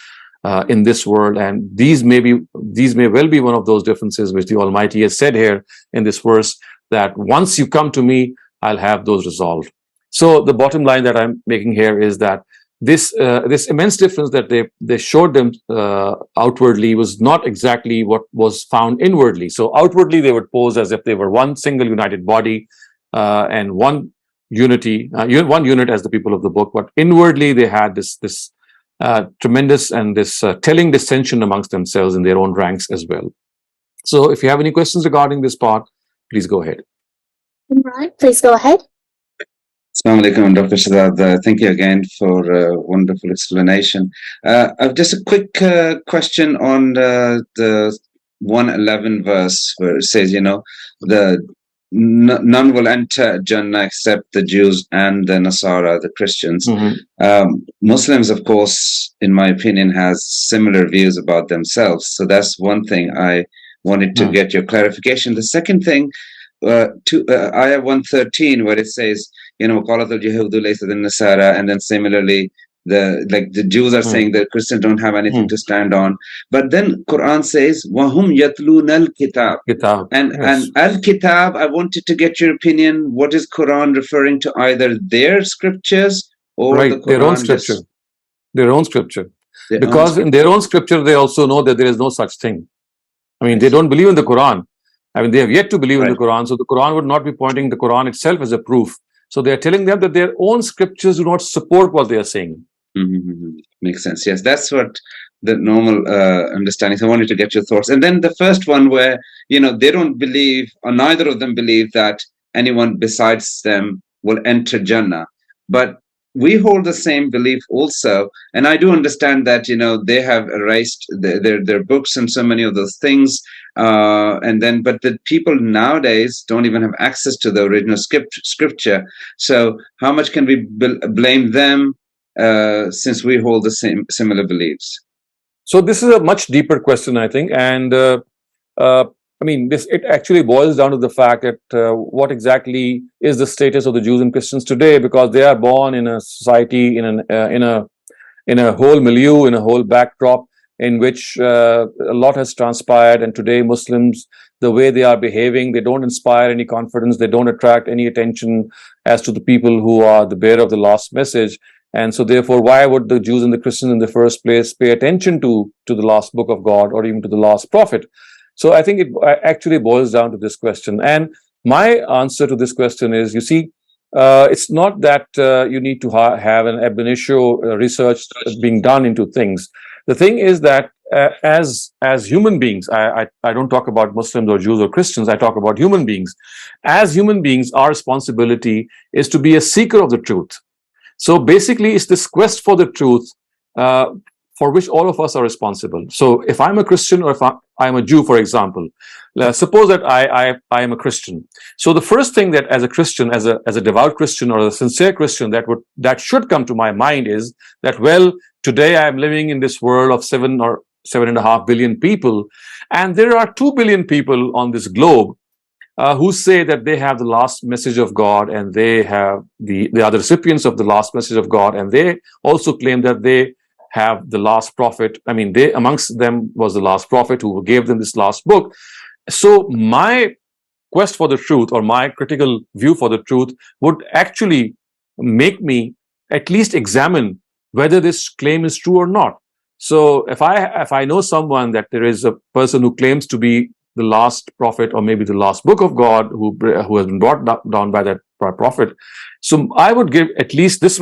in this world. And these may well be one of those differences which the Almighty has said here in this verse, that once you come to me, I'll have those resolved. So the bottom line that I'm making here is that this immense difference that they showed them outwardly was not exactly what was found inwardly. So outwardly they would pose as if they were one single united body and one unity, one unit as the people of the book, but inwardly they had this tremendous and this telling dissension amongst themselves in their own ranks as well. So if you have any questions regarding this part, please go ahead. Imran, please go ahead. Assalamu alaikum, Dr. Shehzad. Thank you again for a wonderful explanation. I've just a quick question on the 111 verse where it says, none will enter Jannah except the Jews and the Nasara, the Christians. Muslims, of course, in my opinion, has similar views about themselves. So that's one thing I wanted to get your clarification. The second thing, to ayah 113, where it says, قالت اليهود ليست النصارى, and then similarly the Jews are saying that Christians don't have anything to stand on. But then Quran says وَهُمْ يَتْلُونَ الْكِتَابِ and al-kitab, I wanted to get your opinion. What is Quran referring to? Either their scriptures or the Quran? Their own scripture. Because in their own scripture they also know that there is no such thing. I mean, they don't believe in the Quran. I mean, they have yet to believe in the Quran. So the Quran would not be pointing the Quran itself as a proof. So they are telling them that their own scriptures do not support what they are saying. Makes sense. Yes, that's what the normal understanding. So I wanted to get your thoughts. And then the first one where, they don't believe, or neither of them believe that anyone besides them will enter Jannah. But we hold the same belief also. And I do understand that, they have erased their books and so many of those things. But the people nowadays don't even have access to the original scripture. So how much can we blame them since we hold the similar beliefs? So this is a much deeper question, I think. And it actually boils down to the fact that what exactly is the status of the Jews and Christians today, because they are born in a society, in a whole milieu, in a whole backdrop in which a lot has transpired. And today Muslims, the way they are behaving, they don't inspire any confidence, they don't attract any attention as to the people who are the bearer of the last message. And so therefore, why would the Jews and the Christians in the first place pay attention to the last book of God or even to the last prophet? So I think it actually boils down to this question. And my answer to this question is, you see, it's not that you need to have an ab initio research being done into things. The thing is that as human beings, I don't talk about Muslims or Jews or Christians, I talk about human beings. As human beings, our responsibility is to be a seeker of the truth. So basically, it's this quest for the truth for which all of us are responsible. So if I'm a Christian or if I'm a Jew, for example, suppose that I am a Christian. So the first thing that as a Christian, as a devout Christian or a sincere Christian that should come to my mind is that, well, today I am living in this world of 7 or 7.5 billion people, and there are 2 billion people on this globe who say that they have the last message of God, and they are the recipients of the last message of God, and they also claim that they have the last prophet. I mean, amongst them was the last prophet who gave them this last book. So my quest for the truth, or my critical view for the truth, would actually make me at least examine whether this claim is true or not. So if I know someone that there is a person who claims to be the last prophet, or maybe the last book of God, who has been brought down by that prophet, so I would give at least this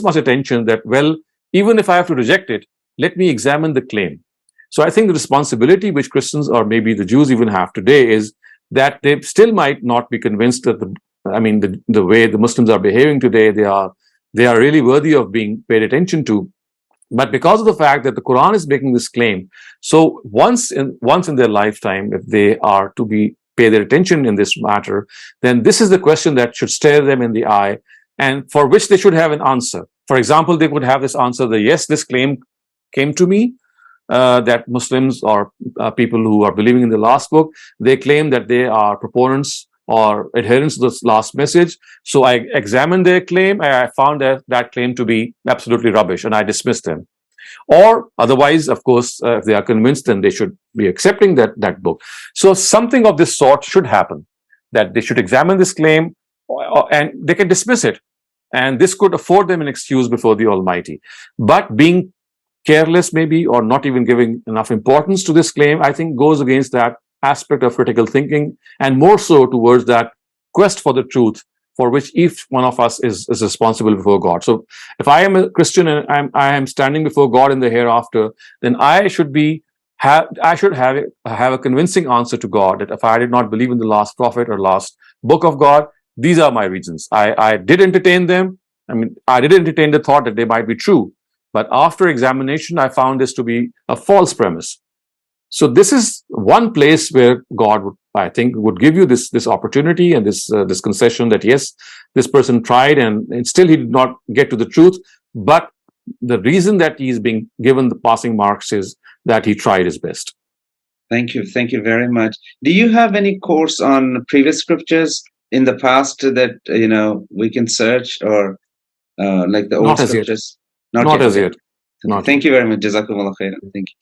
much attention that, well, even if I have to reject it, let me examine the claim. So I think the responsibility which Christians, or maybe the Jews even have today, is that they still might not be convinced that the way the Muslims are behaving today, they are really worthy of being paid attention to. But because of the fact that the Quran is making this claim, so once in their lifetime, if they are to pay their attention in this matter, then this is the question that should stare them in the eye. and for which they should have an answer. For example, they would have this answer that yes, this claim came to me, that Muslims or people who are believing in the last book, they claim that they are proponents or adherents to this last message. So I examined their claim and I found that claim to be absolutely rubbish, and I dismissed them. Or otherwise, of course, if they are convinced, then they should be accepting that book. So something of this sort should happen, that they should examine this claim and they can dismiss it. And this could afford them an excuse before the Almighty. But being careless maybe, or not even giving enough importance to this claim, I think goes against that aspect of critical thinking, and more so towards that quest for the truth, for which each one of us is responsible before God. So if I am a Christian and I am standing before God in the hereafter, then I should have a convincing answer to God that if I did not believe in the last prophet or last book of God, these are my reasons. I did entertain them. I mean, I did entertain the thought that they might be true, but after examination, I found this to be a false premise. So this is one place where God would, I think, would give you this opportunity and this concession that yes, this person tried and still he did not get to the truth. But the reason that he is being given the passing marks is that he tried his best. Thank you very much. Do you have any course on previous scriptures in the past that we can search, or like the old Not as scriptures? Yet. Not as yet. Thank you very much. Jazakumullah khairan. Thank you.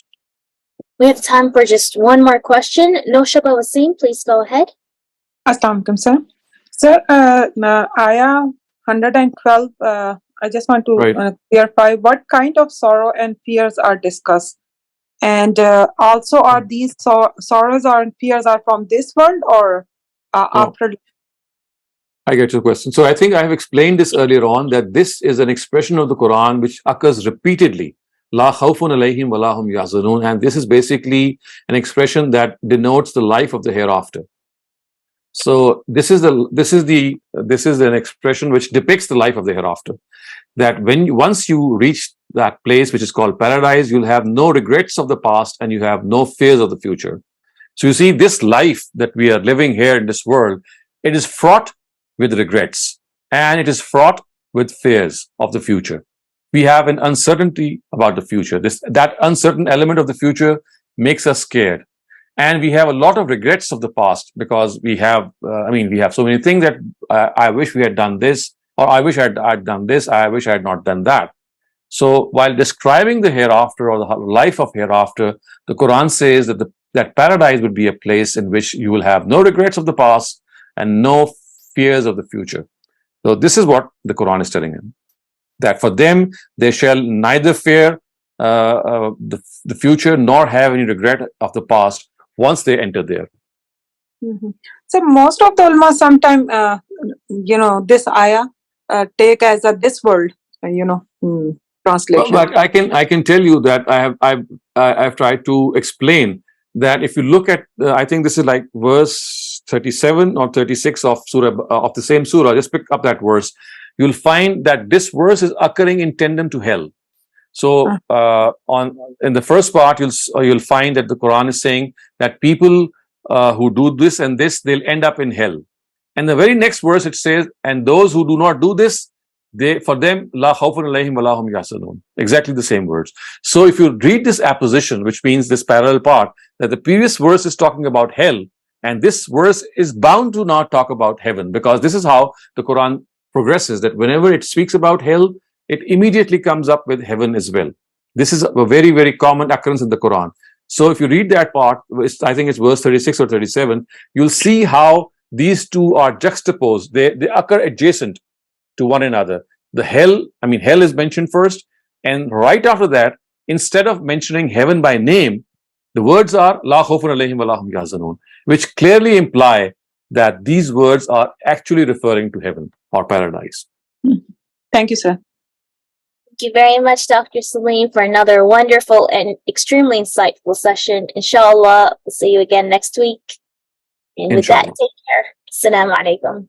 We have time for just one more question. Noshaba Wasim, please go ahead. Assalamu alaikum, sir. Sir, Ayah 112, I just want to clarify what kind of sorrow and fears are discussed. And also, are these sorrows and fears are from this world or after? I get your question. So I think I have explained this earlier on, that this is an expression of the Quran which occurs repeatedly. La khawfun alayhim wa la hum yahzanun, and this is basically an expression that denotes the life of the hereafter. So this is an expression which depicts the life of the hereafter. That once you reach that place which is called paradise, you'll have no regrets of the past and you have no fears of the future. So you see, this life that we are living here in this world, it is fraught with regrets and it is fraught with fears of the future. We have an uncertainty about the future. That uncertain element of the future makes us scared. And we have a lot of regrets of the past because we have so many things that I wish we had done this, or I wish I'd done this, I wish I had not done that. So while describing the hereafter or the life of hereafter, the Quran says that that paradise would be a place in which you will have no regrets of the past and no fears of the future. So this is what the Quran is telling him. That for them, they shall neither fear the future nor have any regret of the past once they enter there. Mm-hmm. So most of the ulama sometimes, this ayah take as a this world, translation. But I can tell you that I've tried to explain that if you look at, I think this is like verse 37 or 36 of the same surah. Just pick up that verse. You'll find that this verse is occurring in tandem to hell. So in the first part, you'll find that the Quran is saying that people who do this and this, they'll end up in hell. And the very next verse it says, and those who do not do this, for them la khawfun alayhim wa la hum yahzanun. Exactly the same words. So if you read this apposition, which means this parallel part, that the previous verse is talking about hell, and this verse is bound to not talk about heaven, because this is how the Quran progresses, that whenever it speaks about hell, it immediately comes up with heaven as well. This is a very, very common occurrence in the Quran. So if you read that part, I think it's verse 36 or 37, you'll see how these two are juxtaposed. They occur adjacent to one another. Hell is mentioned first, and right after that, instead of mentioning heaven by name, the words are la khawfun alayhim wa la hum yahzanun, which clearly imply that these words are actually referring to heaven or paradise. Thank you, sir. Thank you very much, Dr. Saleem, for another wonderful and extremely insightful session. Inshallah, we'll see you again next week. And with that, take care. Assalamu alaikum.